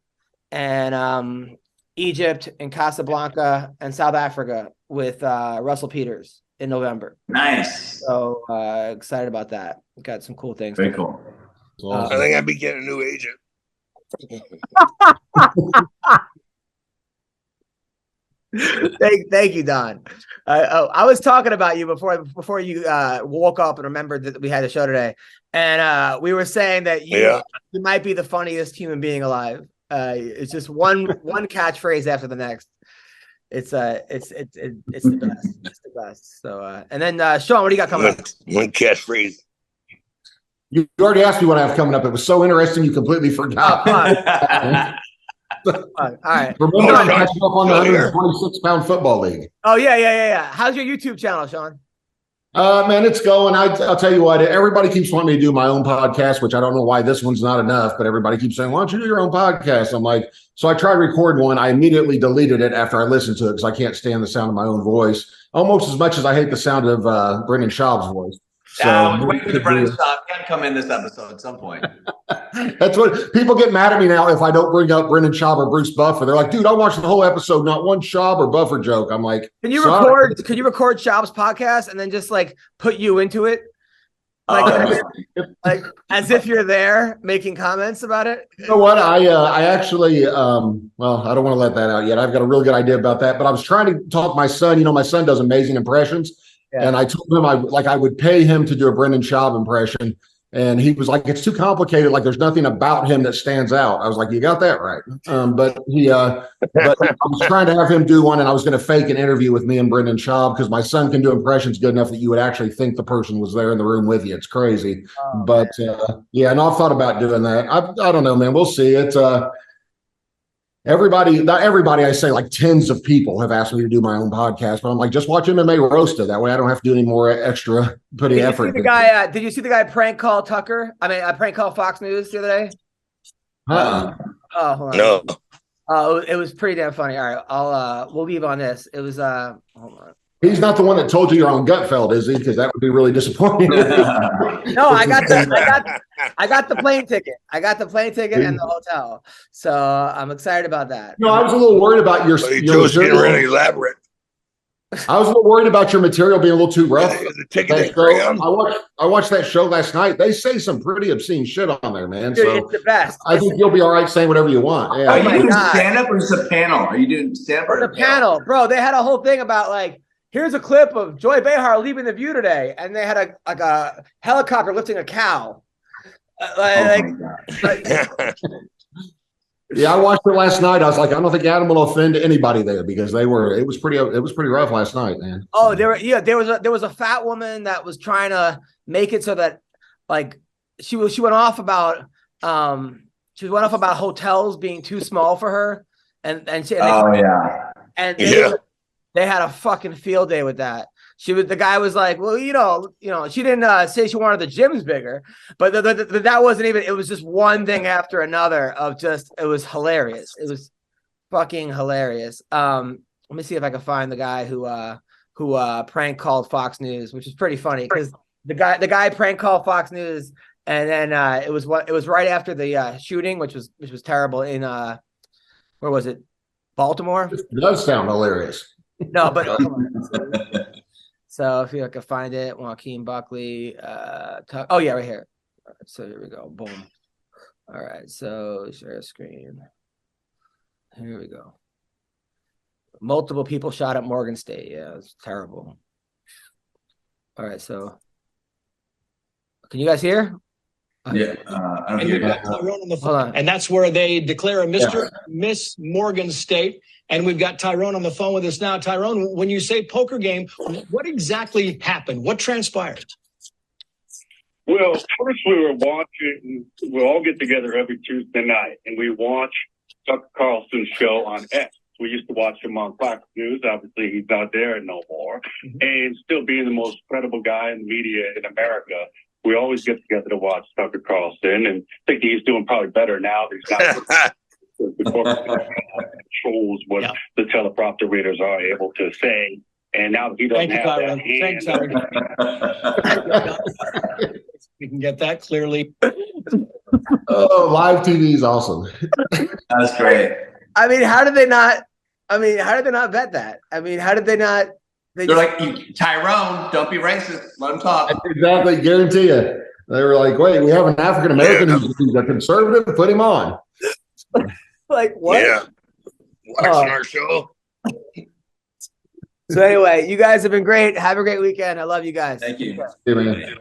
and Egypt and Casablanca and South Africa with Russell Peters in November. Nice. So excited about that. Got some cool things. Very cool. I think I'd be getting a new agent. Thank you, Don. I was talking about you before you woke up and remembered that we had a show today, and we were saying that you might be the funniest human being alive. It's just one catchphrase after the next. It's the best. It's the best. So and then Sean, what do you got coming up? One catchphrase. You already asked me what I have coming up. It was so interesting you completely forgot. All right. Remember, I'm catching up on the 126-pound football league. Oh yeah. How's your YouTube channel, Sean? Man, it's going. I'll tell you what. Everybody keeps wanting me to do my own podcast, which I don't know why this one's not enough. But everybody keeps saying, "Why don't you do your own podcast?" I'm like, so I tried recording one. I immediately deleted it after I listened to it because I can't stand the sound of my own voice almost as much as I hate the sound of Brendan Schaub's voice. So wait for the Brendan Schaub. Got to come in this episode at some point. That's what people get mad at me now if I don't bring up Brendan Schaub or Bruce Buffer. They're like, "Dude, I watched the whole episode, not one Schaub or Buffer joke." I'm like, Can you record Schaub's podcast and then just like put you into it? Like as if you're there making comments about it. You know what? I actually well, I don't want to let that out yet. I've got a real good idea about that. But I was trying to talk my son. My son does amazing impressions. Yeah. And I told him I would pay him to do a Brendan Schaub impression. And he was like, "It's too complicated. Like, there's nothing about him that stands out." I was like, "You got that right." But I was trying to have him do one, and I was going to fake an interview with me and Brendan Schaub because my son can do impressions good enough that you would actually think the person was there in the room with you. It's crazy. But and I've thought about doing that. I don't know, man. We'll see. It's not everybody, I say like tens of people have asked me to do my own podcast, but I'm like, just watch MMA Roasted. That way I don't have to do any more extra putting effort. Did you see the guy prank call Tucker? I prank call Fox News the other day. Uh-uh. Oh, hold on. No. It was pretty damn funny. All right, we'll leave on this. It was hold on. He's not the one that told you you're on Gutfeld, is he? Because that would be really disappointing. No, I got the plane ticket. I got the plane ticket and the hotel. So I'm excited about that. No, I was a little worried about your getting really elaborate. I was a little worried about your material being a little too rough. I watched that show last night. They say some pretty obscene shit on there, man. Dude, so it's the best. I think you'll be all right saying whatever you want. Yeah. Are you doing stand-up or is it a panel? Are you doing stand-up or the panel? Bro, they had a whole thing about like, here's a clip of Joy Behar leaving The View today, and they had a helicopter lifting a cow. Yeah, I watched it last night. I was like, I don't think Adam will offend anybody there because it was pretty rough last night, man. Oh, there was a fat woman that was trying to make it so that like she went off about hotels being too small for her, and they had a fucking field day with that. The guy was like, well, you know, she didn't say she wanted the gyms bigger, but that wasn't even, it was just one thing after another of just, it was hilarious. It was fucking hilarious. Let me see if I can find the guy who prank called Fox News, which is pretty funny because the guy prank called Fox News. And then it was right after the shooting, which was terrible in, where was it? Baltimore? It does sound hilarious. No, but so if you can find it, Joaquin Buckley. Oh yeah, right here. All right, so here we go. Boom. All right, so share screen. Here we go. Multiple people shot at Morgan State. Yeah, it's terrible. All right, so can you guys hear? Yeah, and you've got Tyrone on the phone, and that's where they declare a Miss Morgan State. And we've got Tyrone on the phone with us now. Tyrone, when you say poker game, what exactly happened? What transpired? Well, first we were watching. We all get together every Tuesday night, and we watch Tucker Carlson's show on X. We used to watch him on Fox News. Obviously, he's not there no more. And still being the most credible guy in the media in America, we always get together to watch Tucker Carlson, and thinking he's doing probably better now. He's not controls what the teleprompter readers are able to say, and now he doesn't have that hand. We can get that clearly. Oh, live TV is awesome. That's great. I mean, how did they not vet that? I mean, how did they not? They're like, Tyrone, don't be racist. Let him talk. Exactly, guarantee you. They were like, wait, we have an African American who's a conservative. Put him on. Like what? Yeah, watching our show. So anyway, you guys have been great. Have a great weekend. I love you guys. Thank you. Yeah, man.